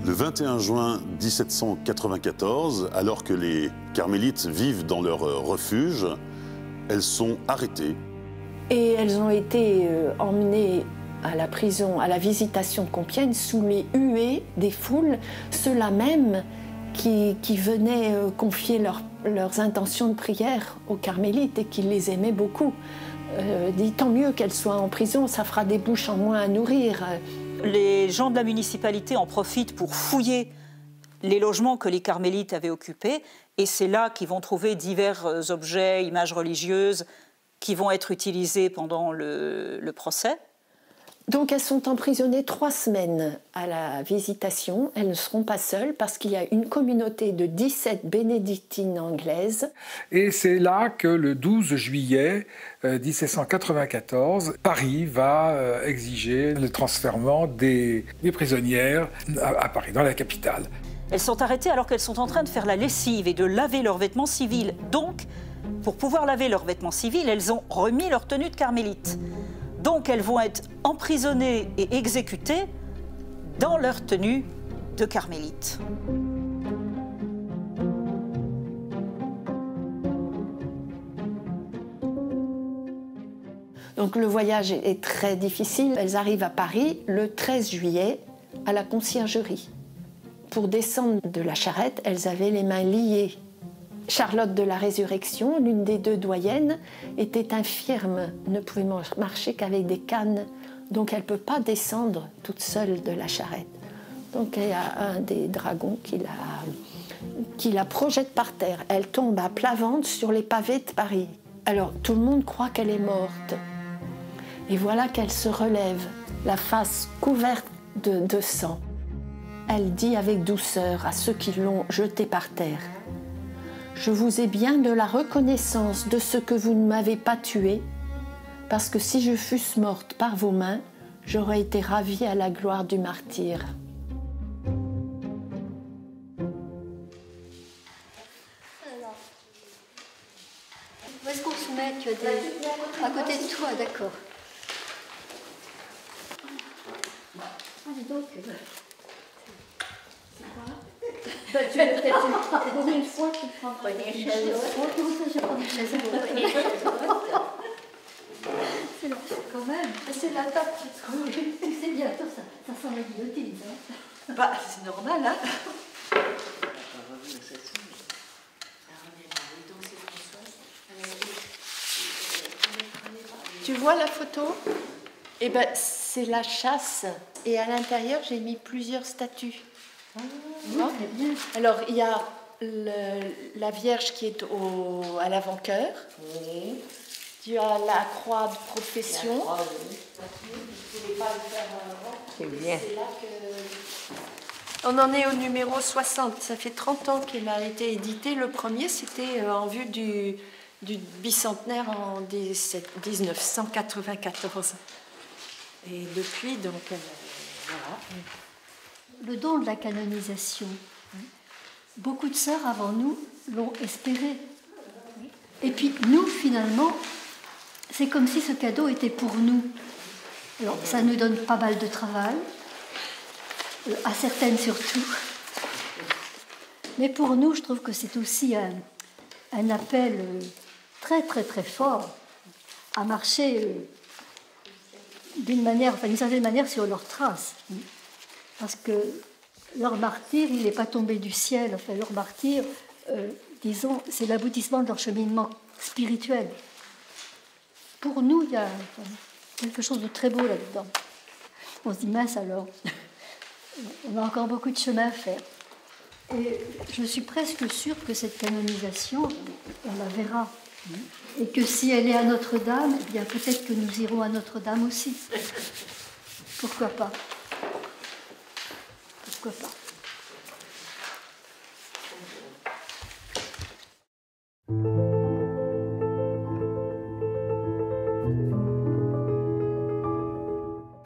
Le 21 juin 1794, alors que les carmélites vivent dans leur refuge, elles sont arrêtées. Et elles ont été emmenées à la prison, à la Visitation de Compiègne, sous les huées des foules, ceux-là même qui venaient confier leurs intentions de prière aux carmélites et qui les aimaient beaucoup. Dit tant mieux qu'elles soient en prison, ça fera des bouches en moins à nourrir. Les gens de la municipalité en profitent pour fouiller les logements que les carmélites avaient occupés, et c'est là qu'ils vont trouver divers objets, images religieuses, qui vont être utilisés pendant le procès. Donc elles sont emprisonnées 3 semaines à la Visitation. Elles ne seront pas seules parce qu'il y a une communauté de 17 bénédictines anglaises. Et c'est là que le 12 juillet 1794, Paris va exiger le transfèrement des prisonnières à Paris, dans la capitale. Elles sont arrêtées alors qu'elles sont en train de faire la lessive et de laver leurs vêtements civils. Donc, pour pouvoir laver leurs vêtements civils, elles ont remis leur tenue de carmélite. Donc elles vont être emprisonnées et exécutées dans leur tenue de carmélite. Donc le voyage est très difficile. Elles arrivent à Paris le 13 juillet à la conciergerie. Pour descendre de la charrette, elles avaient les mains liées. Charlotte de la Résurrection, l'une des 2 doyennes, était infirme, ne pouvait marcher qu'avec des cannes, donc elle ne peut pas descendre toute seule de la charrette. Donc il y a un des dragons qui la projette par terre. Elle tombe à plat ventre sur les pavés de Paris. Alors tout le monde croit qu'elle est morte. Et voilà qu'elle se relève, la face couverte de sang. Elle dit avec douceur à ceux qui l'ont jetée par terre: « Je vous ai bien de la reconnaissance de ce que vous ne m'avez pas tuée, parce que si je fusse morte par vos mains, j'aurais été ravie à la gloire du martyre. » Où est-ce qu'on se met? Tu as des... À côté de toi, d'accord. Ah, dis donc. C'est quoi? Bah, tu veux peut-être pour une fois tu prends une chaise. Oh, comment ça, je prends une chaise? C'est là, quand même. C'est la table qui se roule. C'est bientôt ça. Ça sent la guillotine, hein. Bah, c'est normal, hein. Tu vois la photo? Eh ben, c'est la chasse. Et à l'intérieur, j'ai mis plusieurs statues. Ah, oui, très bien. Alors, il y a la Vierge qui est à l'avant-cœur. Oui. Tu as la croix de profession. Croix, oui. C'est bien. C'est là que... On en est au numéro 60. Ça fait 30 ans qu'il a été édité. Le premier, c'était en vue du bicentenaire en 1994. Et depuis, donc, voilà. Le don de la canonisation, beaucoup de sœurs avant nous l'ont espéré. Et puis nous, finalement, c'est comme si ce cadeau était pour nous. Alors, ça nous donne pas mal de travail, à certaines surtout. Mais pour nous, je trouve que c'est aussi un appel très, très, très fort à marcher d'une certaine manière sur leurs traces. Parce que leur martyre, il n'est pas tombé du ciel. Enfin, leur martyre, disons, c'est l'aboutissement de leur cheminement spirituel. Pour nous, il y a quelque chose de très beau là-dedans. On se dit, mince alors, on a encore beaucoup de chemin à faire. Et je suis presque sûre que cette canonisation, on la verra. Et que si elle est à Notre-Dame, eh bien peut-être que nous irons à Notre-Dame aussi. Pourquoi pas? Pourquoi pas?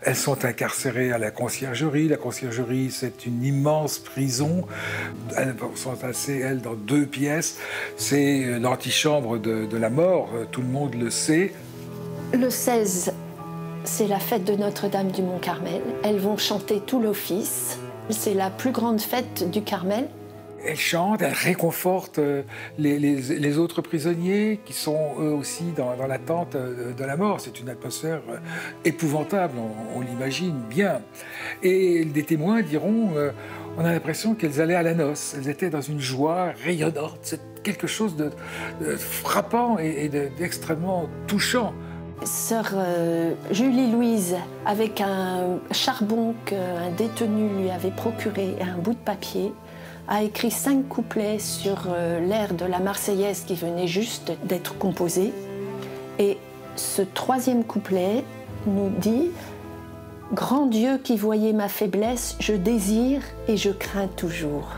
Elles sont incarcérées à la conciergerie. La conciergerie, c'est une immense prison. Elles sont entassées, elles, dans 2 pièces. C'est l'antichambre de la mort, tout le monde le sait. Le 16, c'est la fête de Notre-Dame du Mont-Carmel. Elles vont chanter tout l'office. C'est la plus grande fête du Carmel. Elles chantent, elles réconfortent les autres prisonniers qui sont eux aussi dans l'attente de la mort. C'est une atmosphère épouvantable, on l'imagine bien. Et des témoins diront, on a l'impression qu'elles allaient à la noce. Elles étaient dans une joie rayonnante. C'est quelque chose de frappant et d'extrêmement touchant. Sœur Julie-Louise, avec un charbon qu'un détenu lui avait procuré et un bout de papier, a écrit 5 couplets sur l'air de la Marseillaise qui venait juste d'être composée. Et ce 3e couplet nous dit « Grand Dieu qui voyait ma faiblesse, je désire et je crains toujours.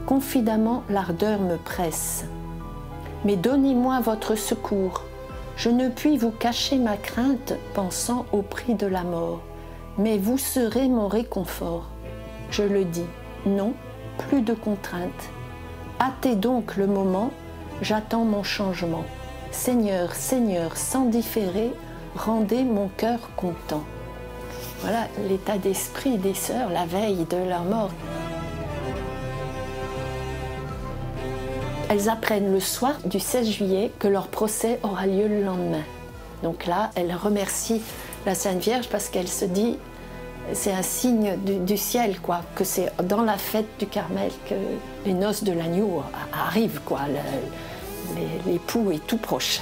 Confidemment, l'ardeur me presse. Mais donnez-moi votre secours. Je ne puis vous cacher ma crainte, pensant au prix de la mort. Mais vous serez mon réconfort. Je le dis, non, plus de contraintes. Hâtez donc le moment, j'attends mon changement. Seigneur, Seigneur, sans différer, rendez mon cœur content. » Voilà l'état d'esprit des sœurs la veille de leur mort. Elles apprennent le soir du 16 juillet que leur procès aura lieu le lendemain. Donc là, elles remercient la Sainte Vierge parce qu'elle se dit c'est un signe du ciel, quoi, que c'est dans la fête du Carmel que les noces de l'agneau arrivent, quoi. L'époux est tout proche.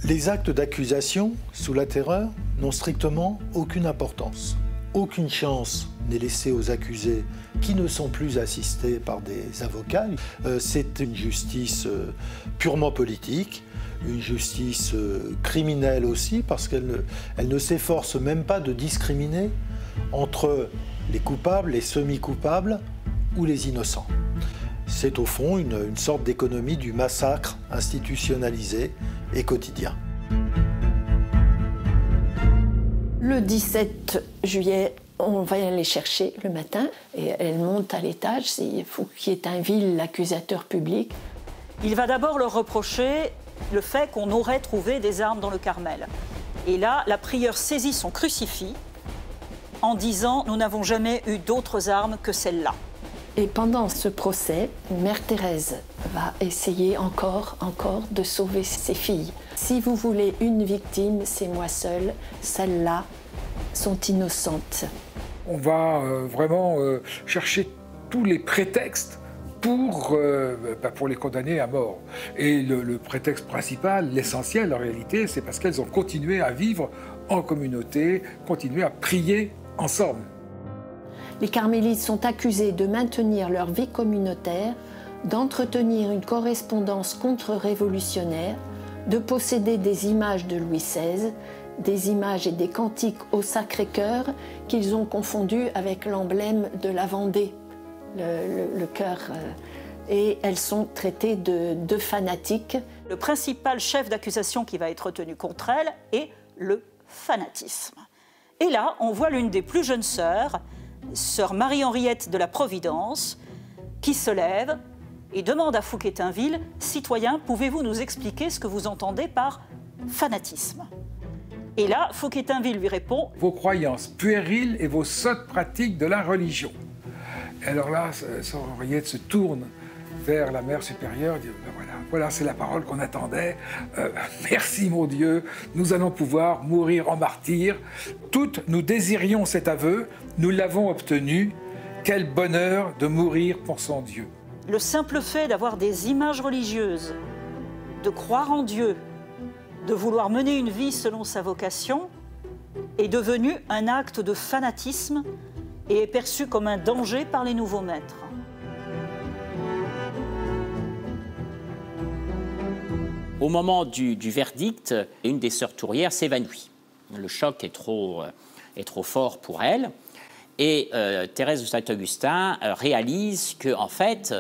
Les actes d'accusation sous la Terreur n'ont strictement aucune importance. Aucune chance n'est laissée aux accusés qui ne sont plus assistés par des avocats. C'est une justice purement politique, une justice criminelle aussi, parce qu'elle ne s'efforce même pas de discriminer entre les coupables, les semi-coupables ou les innocents. C'est au fond une sorte d'économie du massacre institutionnalisé et quotidien. Le 17 juillet, on va aller chercher le matin et elle monte à l'étage. Il faut qu'il y ait un vil l'accusateur public. Il va d'abord leur reprocher le fait qu'on aurait trouvé des armes dans le Carmel. Et là, la prieure saisit son crucifix en disant « Nous n'avons jamais eu d'autres armes que celles-là ». Et pendant ce procès, Mère Thérèse va essayer encore de sauver ses filles. Si vous voulez une victime, c'est moi seule. Celles-là sont innocentes. On va vraiment chercher tous les prétextes pour les condamner à mort. Et le prétexte principal, l'essentiel en réalité, c'est parce qu'elles ont continué à vivre en communauté, continué à prier ensemble. Les carmélites sont accusés de maintenir leur vie communautaire, d'entretenir une correspondance contre-révolutionnaire, de posséder des images de Louis XVI, des images et des cantiques au Sacré-Cœur qu'ils ont confondus avec l'emblème de la Vendée, le cœur. Et elles sont traitées de fanatiques. Le principal chef d'accusation qui va être tenu contre elles est le fanatisme. Et là, on voit l'une des plus jeunes sœurs, sœur Marie-Henriette de la Providence, qui se lève et demande à Fouquier-Tinville « Citoyen, pouvez-vous nous expliquer ce que vous entendez par fanatisme ?» Et là, Fouquier-Tinville lui répond « Vos croyances puériles et vos sottes pratiques de la religion. » Et alors là, sœur Henriette se tourne vers la mère supérieure et dit « Voilà, c'est la parole qu'on attendait. Merci mon Dieu, nous allons pouvoir mourir en martyrs. Toutes, nous désirions cet aveu, nous l'avons obtenu. Quel bonheur de mourir pour son Dieu. » Le simple fait d'avoir des images religieuses, de croire en Dieu, de vouloir mener une vie selon sa vocation, est devenu un acte de fanatisme et est perçu comme un danger par les nouveaux maîtres. Au moment du verdict, une des sœurs tourières s'évanouit. Le choc est trop fort pour elle. Et Thérèse de Saint-Augustin réalise que, en fait,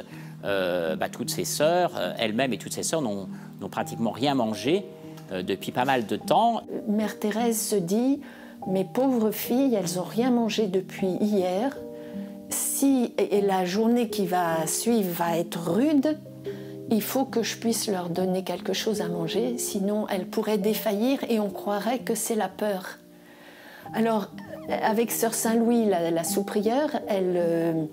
toutes ses sœurs, elle-même et toutes ses sœurs, n'ont pratiquement rien mangé depuis pas mal de temps. Mère Thérèse se dit « Mes pauvres filles, elles n'ont rien mangé depuis hier. Et la journée qui va suivre va être rude. Il faut que je puisse leur donner quelque chose à manger, sinon elles pourraient défaillir et on croirait que c'est la peur. » Alors, avec sœur Saint-Louis, la sous-prieure, elle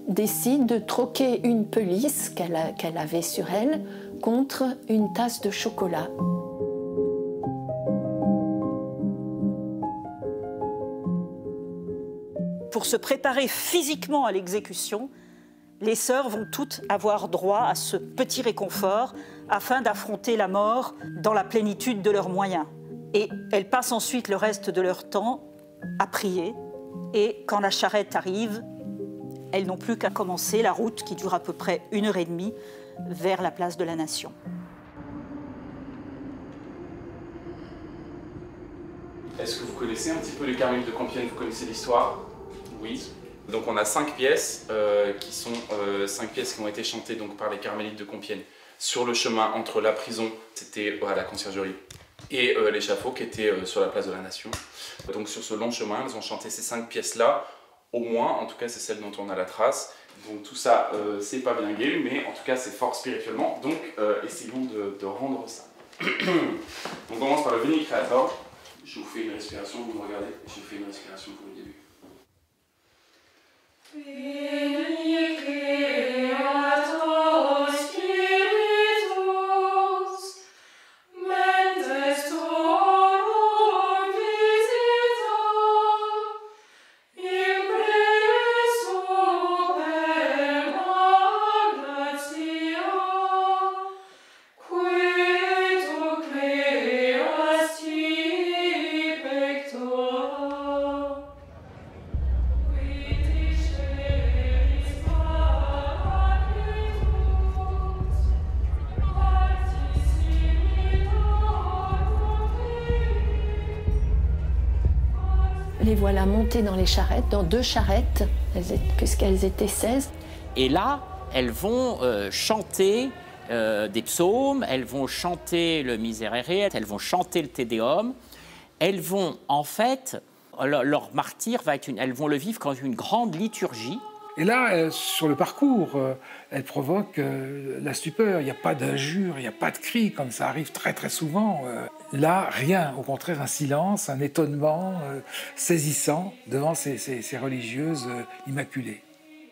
décide de troquer une pelisse qu'elle avait sur elle contre une tasse de chocolat. Pour se préparer physiquement à l'exécution, les sœurs vont toutes avoir droit à ce petit réconfort afin d'affronter la mort dans la plénitude de leurs moyens. Et elles passent ensuite le reste de leur temps à prier. Et quand la charrette arrive, elles n'ont plus qu'à commencer la route qui dure à peu près 1h30 vers la place de la Nation. Est-ce que vous connaissez un petit peu les Carmélites de Compiègne? Vous connaissez l'histoire? Oui. Donc on a 5 pièces qui sont 5 pièces qui ont été chantées donc, par les Carmélites de Compiègne sur le chemin entre la prison, c'était à la conciergerie, et l'échafaud qui était sur la place de la Nation. Donc sur ce long chemin, elles ont chanté ces 5 pièces-là, au moins, en tout cas c'est celle dont on a la trace. Donc tout ça, c'est pas bien gai, mais en tout cas c'est fort spirituellement, donc essayons de rendre ça. On commence par le Veni Creator. Je vous fais une respiration, vous me regardez, je vous fais une respiration pour le début. Veni Creator Spiritus, mentes tuorum visita, impresso per gratia, qui tu creator les voilà monter dans les charrettes, dans 2 charrettes, puisqu'elles étaient 16. Et là, elles vont chanter des psaumes, elles vont chanter le Miserere, elles vont chanter le Te Deum. Elles vont, en fait, leur martyre elles vont le vivre comme une grande liturgie. Et là, sur le parcours, elle provoque la stupeur. Il n'y a pas d'injures, il n'y a pas de cris, comme ça arrive très très souvent. Là, rien. Au contraire, un silence, un étonnement saisissant devant ces religieuses immaculées.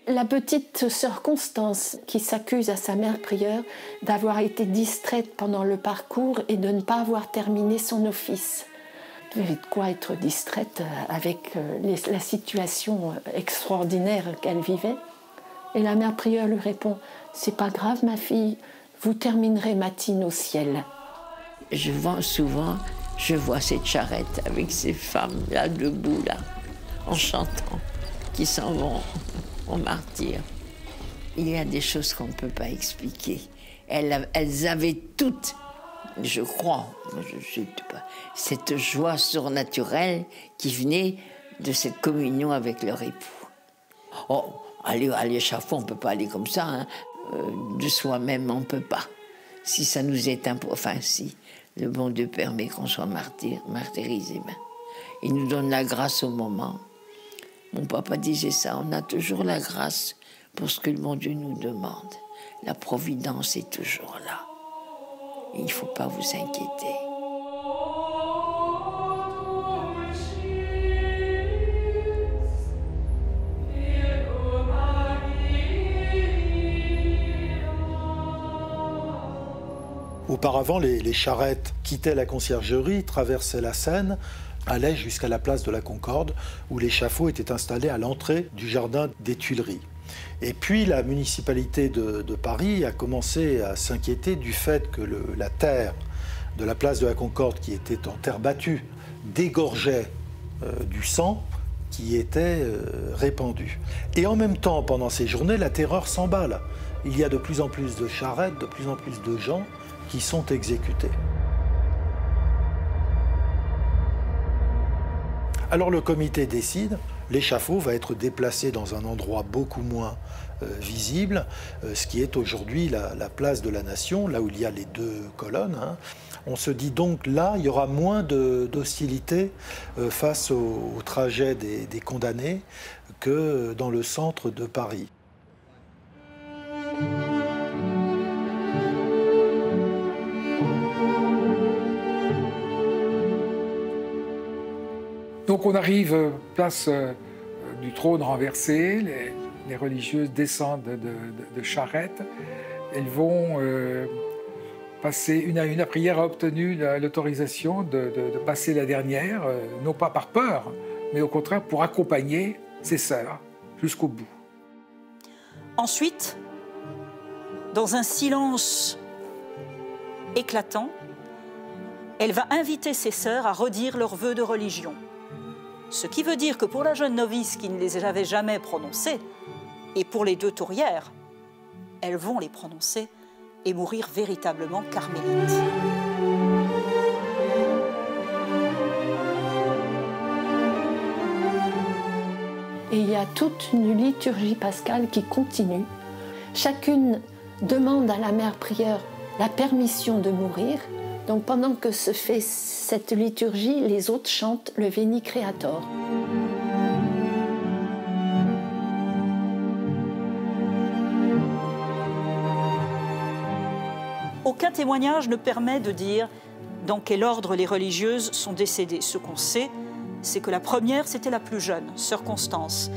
La petite sœur Constance, qui s'accuse à sa mère prieure d'avoir été distraite pendant le parcours et de ne pas avoir terminé son office. Il y avait de quoi être distraite avec la situation extraordinaire qu'elle vivait. Et la mère prieure lui répond « C'est pas grave, ma fille, vous terminerez matine au ciel. » Souvent, je vois cette charrette avec ces femmes là, debout, là, en chantant, qui s'en vont au martyr. Il y a des choses qu'on ne peut pas expliquer. Elles avaient toutes, je crois, je sais pas, cette joie surnaturelle qui venait de cette communion avec leur époux. Oh, aller à l'échafaud, on ne peut pas aller comme ça, hein. De soi-même, on ne peut pas. Si ça nous est enfin si le bon Dieu permet qu'on soit martyrisé, ben, il nous donne la grâce au moment. Mon papa disait ça, on a toujours la grâce pour ce que le bon Dieu nous demande. La providence est toujours là. Il ne faut pas vous inquiéter. Auparavant, les charrettes quittaient la conciergerie, traversaient la Seine, allaient jusqu'à la place de la Concorde, où l'échafaud était installé à l'entrée du jardin des Tuileries. Et puis la municipalité de Paris a commencé à s'inquiéter du fait que la terre de la place de la Concorde, qui était en terre battue, dégorgeait du sang qui était répandu. Et en même temps, pendant ces journées, la terreur s'emballe. Il y a de plus en plus de charrettes, de plus en plus de gens qui sont exécutés. Alors le comité décide, l'échafaud va être déplacé dans un endroit beaucoup moins visible, ce qui est aujourd'hui la place de la Nation, là où il y a les 2 colonnes. Hein. On se dit donc là, il y aura moins d'hostilité face au trajet des condamnés que dans le centre de Paris. Donc on arrive place du trône renversé, les religieuses descendent de charrettes, elles vont passer une à une. La prière a obtenu l'autorisation de passer la dernière, non pas par peur, mais au contraire pour accompagner ses sœurs jusqu'au bout. Ensuite, dans un silence éclatant, elle va inviter ses sœurs à redire leurs vœux de religion. Ce qui veut dire que pour la jeune novice qui ne les avait jamais prononcés, et pour les 2 tourières, elles vont les prononcer et mourir véritablement carmélites. Et il y a toute une liturgie pascale qui continue. Chacune demande à la mère prieure la permission de mourir. Donc pendant que se fait cette liturgie, les autres chantent le Veni Creator. Aucun témoignage ne permet de dire dans quel ordre les religieuses sont décédées. Ce qu'on sait, c'est que la première, c'était la plus jeune, sœur Constance,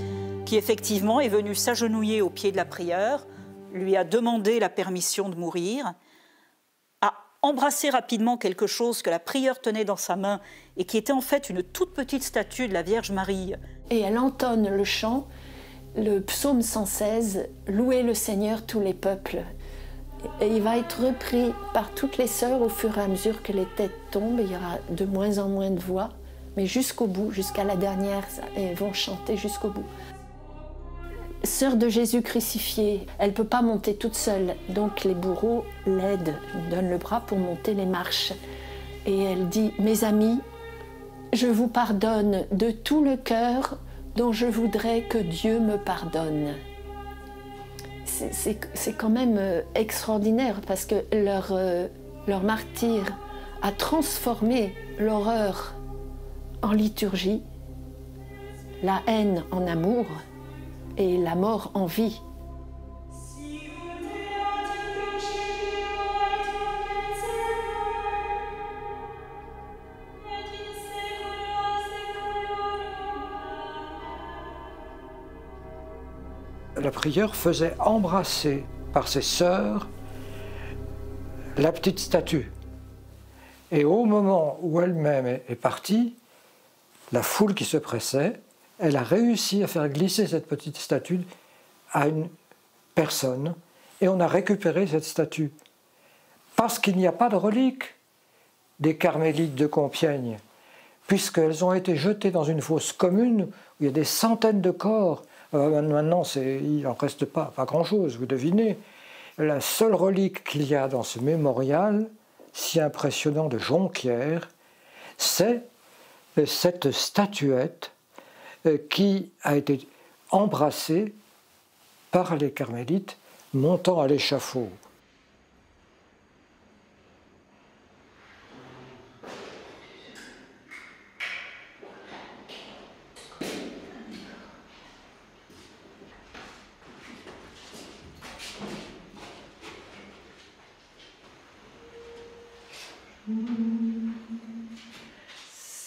qui effectivement est venue s'agenouiller au pied de la prieure, lui a demandé la permission de mourir, a embrassé rapidement quelque chose que la prieure tenait dans sa main et qui était en fait une toute petite statue de la Vierge Marie. Et elle entonne le chant, le psaume 116, « Louez le Seigneur tous les peuples ». Et il va être repris par toutes les sœurs au fur et à mesure que les têtes tombent. Il y aura de moins en moins de voix, mais jusqu'au bout, jusqu'à la dernière, elles vont chanter jusqu'au bout. Sœur de Jésus crucifié, elle ne peut pas monter toute seule, donc les bourreaux l'aident, donnent le bras pour monter les marches. Et elle dit « Mes amis, Je vous pardonne de tout le cœur dont je voudrais que Dieu me pardonne. C'est quand même extraordinaire parce que leur martyre a transformé l'horreur en liturgie, la haine en amour et la mort en vie. La prieure faisait embrasser par ses sœurs la petite statue. Et au moment où elle-même est partie, la foule qui se pressait, elle a réussi à faire glisser cette petite statue à une personne et on a récupéré cette statue. Parce qu'il n'y a pas de relique des carmélites de Compiègne, puisqu'elles ont été jetées dans une fosse commune où il y a des centaines de corps. Maintenant, il n'en reste pas grand-chose, vous devinez. La seule relique qu'il y a dans ce mémorial, si impressionnant de Jonquière, c'est cette statuette qui a été embrassée par les carmélites montant à l'échafaud.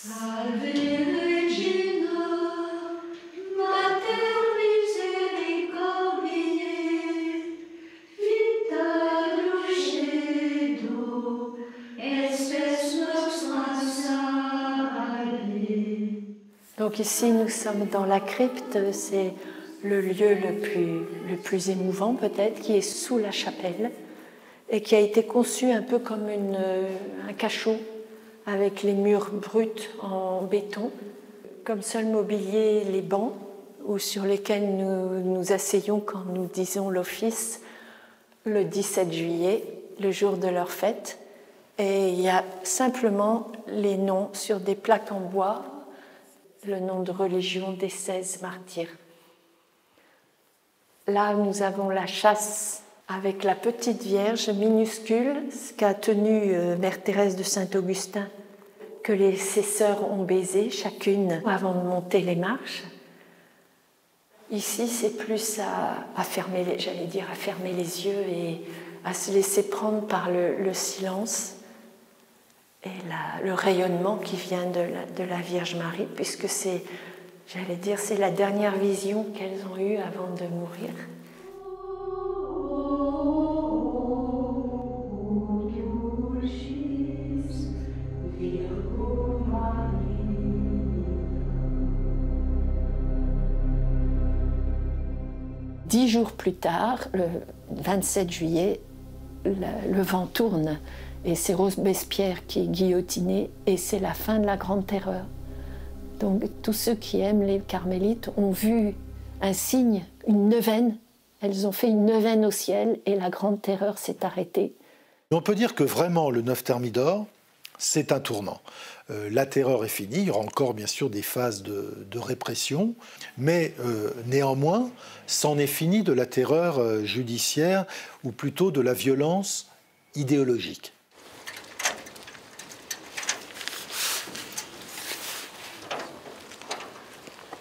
Salve Regina, Mater misericordiae, vita dulcedo, estes nostra salve. Donc ici, nous sommes dans la crypte, c'est le lieu le plus émouvant peut-être, qui est sous la chapelle et qui a été conçu un peu comme un cachot avec les murs bruts en béton. Comme seul mobilier, les bancs sur lesquels nous nous asseyons quand nous disons l'office le 17 juillet, le jour de leur fête. Et il y a simplement les noms sur des plaques en bois, le nom de religion des 16 martyrs. Là, nous avons la châsse avec la petite Vierge minuscule, ce qu'a tenu Mère Thérèse de Saint-Augustin, que ses sœurs ont baisé chacune avant de monter les marches. Ici, c'est plus à fermer les yeux et à se laisser prendre par le silence et le rayonnement qui vient de la Vierge Marie, puisque c'est la dernière vision qu'elles ont eue avant de mourir. 10 jours plus tard, le 27 juillet, le vent tourne et c'est Robespierre qui est guillotiné et c'est la fin de la Grande Terreur. Donc tous ceux qui aiment les carmélites ont vu un signe, une neuvaine. Elles ont fait une neuvaine au ciel et la Grande Terreur s'est arrêtée. On peut dire que vraiment le 9 Thermidor, c'est un tournant. La terreur est finie, il y aura encore bien sûr des phases de répression, mais néanmoins, c'en est fini de la terreur judiciaire, ou plutôt de la violence idéologique.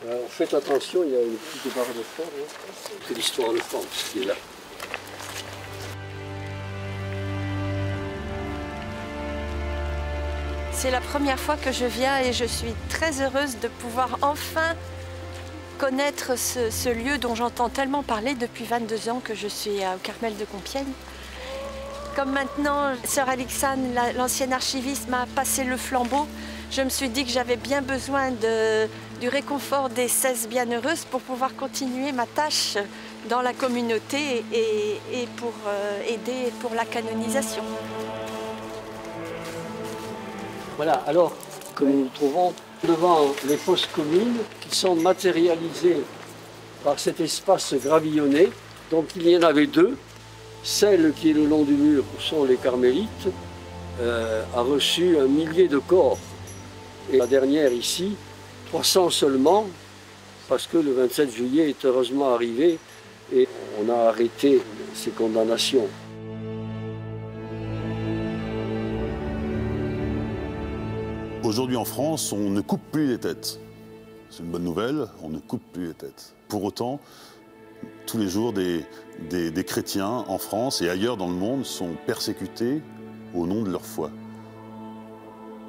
Alors faites attention, il y a une petite barre de fer, c'est l'histoire de France qui est là. C'est la première fois que je viens et je suis très heureuse de pouvoir enfin connaître ce lieu dont j'entends tellement parler depuis 22 ans que je suis au Carmel de Compiègne. Comme maintenant, sœur Alixane, l'ancienne archiviste, m'a passé le flambeau, je me suis dit que j'avais bien besoin du réconfort des 16 bienheureuses pour pouvoir continuer ma tâche dans la communauté et pour aider pour la canonisation. Voilà, alors que nous nous trouvons devant les fosses communes qui sont matérialisées par cet espace gravillonné. Donc il y en avait deux. Celle qui est le long du mur, où sont les carmélites, a reçu 1 millier de corps. Et la dernière ici, 300 seulement, parce que le 27 juillet est heureusement arrivé et on a arrêté ces condamnations. Aujourd'hui en France, on ne coupe plus les têtes. C'est une bonne nouvelle, on ne coupe plus les têtes. Pour autant, tous les jours, des chrétiens en France et ailleurs dans le monde sont persécutés au nom de leur foi.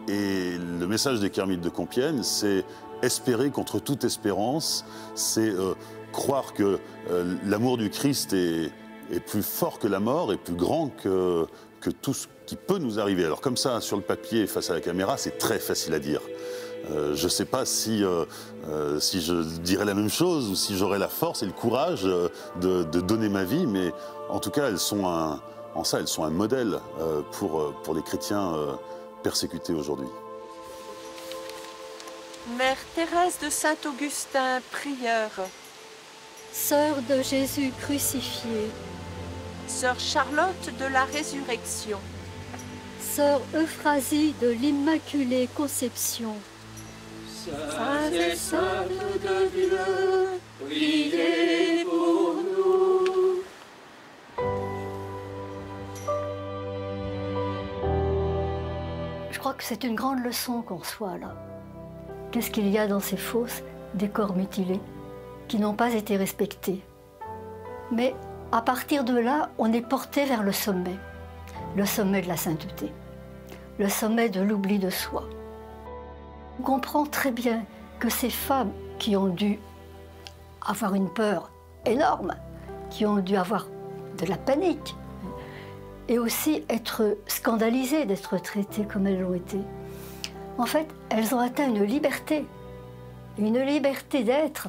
Et le message des Carmélites de Compiègne, c'est espérer contre toute espérance, c'est croire que l'amour du Christ est plus fort que la mort et plus grand que tout ce qui peut nous arriver. Alors comme ça, sur le papier, face à la caméra, c'est très facile à dire. Je ne sais pas si je dirais la même chose ou si j'aurais la force et le courage de donner ma vie, mais en tout cas, elles sont un modèle pour les chrétiens persécutés aujourd'hui. Mère Thérèse de Saint-Augustin, prieur. Sœur de Jésus crucifié. Sœur Charlotte de la Résurrection. Sœur Euphrasie de l'Immaculée Conception. Saintes et saintes de Dieu, priez pour nous. Je crois que c'est une grande leçon qu'on reçoit là. Qu'est-ce qu'il y a dans ces fosses, des corps mutilés, qui n'ont pas été respectés? Mais à partir de là, on est porté vers le sommet de la sainteté, le sommet de l'oubli de soi. On comprend très bien que ces femmes qui ont dû avoir une peur énorme, qui ont dû avoir de la panique, et aussi être scandalisées d'être traitées comme elles l'ont été, en fait, elles ont atteint une liberté d'être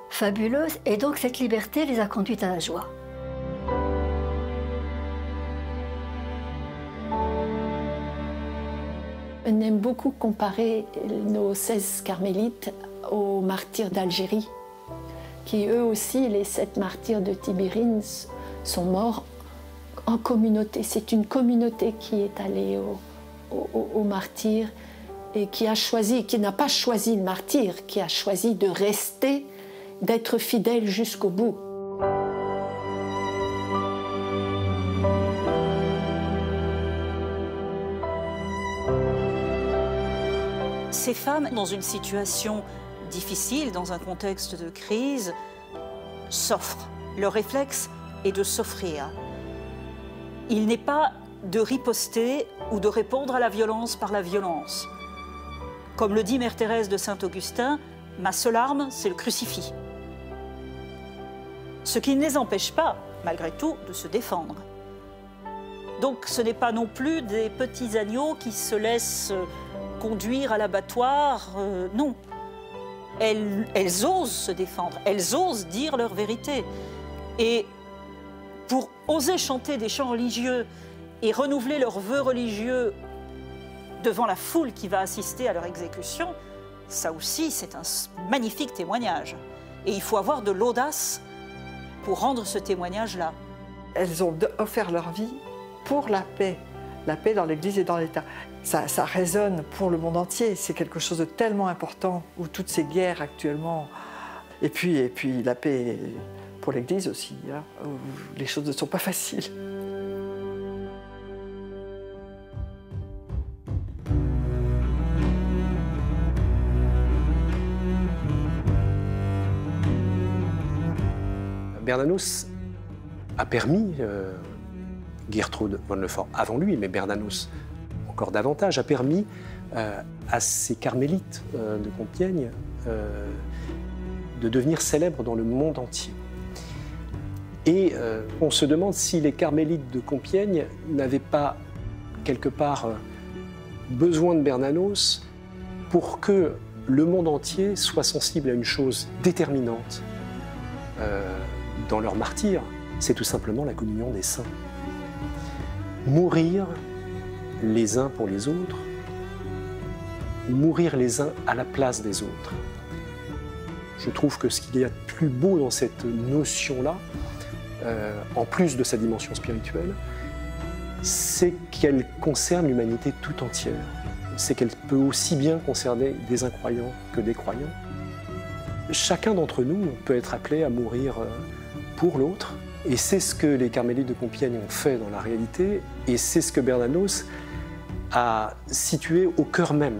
fabuleuse, et donc cette liberté les a conduites à la joie. On aime beaucoup comparer nos 16 carmélites aux martyrs d'Algérie, qui eux aussi, les 7 martyrs de Tibérine, sont morts en communauté. C'est une communauté qui est allée aux martyrs et qui n'a pas choisi le martyr, qui a choisi de rester, d'être fidèle jusqu'au bout. Ces femmes, dans une situation difficile, dans un contexte de crise, s'offrent. Leur réflexe est de s'offrir. Il n'est pas de riposter ou de répondre à la violence par la violence. Comme le dit Mère Thérèse de Saint-Augustin, ma seule arme, c'est le crucifix. Ce qui ne les empêche pas, malgré tout, de se défendre. Donc ce n'est pas non plus des petits agneaux qui se laissent conduire à l'abattoir, non. Elles osent se défendre, elles osent dire leur vérité. Et pour oser chanter des chants religieux et renouveler leurs vœux religieux devant la foule qui va assister à leur exécution, ça aussi c'est un magnifique témoignage. Et il faut avoir de l'audace pour rendre ce témoignage-là. Elles ont offert leur vie pour la paix dans l'Église et dans l'État. Ça résonne pour le monde entier, c'est quelque chose de tellement important, où toutes ces guerres actuellement, et puis la paix pour l'Église aussi, hein, où les choses ne sont pas faciles. Bernanos a permis, Gertrude von Lefort avant lui, mais Bernanos encore davantage, a permis à ces carmélites de Compiègne de devenir célèbres dans le monde entier. Et on se demande si les carmélites de Compiègne n'avaient pas quelque part besoin de Bernanos pour que le monde entier soit sensible à une chose déterminante dans leur martyre, c'est tout simplement la communion des saints. Mourir les uns pour les autres, mourir les uns à la place des autres. Je trouve que ce qu'il y a de plus beau dans cette notion-là, en plus de sa dimension spirituelle, c'est qu'elle concerne l'humanité tout entière. c'est qu'elle peut aussi bien concerner des incroyants que des croyants. Chacun d'entre nous peut être appelé à mourir pour l'autre, et c'est ce que les carmélites de Compiègne ont fait dans la réalité, et c'est ce que Bernanos a situé au cœur même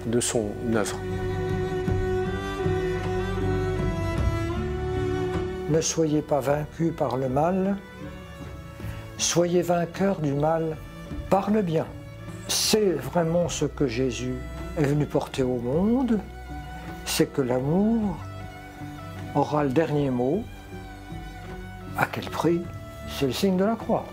de son œuvre. Ne soyez pas vaincus par le mal, soyez vainqueurs du mal par le bien. C'est vraiment ce que Jésus est venu porter au monde, c'est que l'amour aura le dernier mot. À quel prix? C'est le signe de la croix.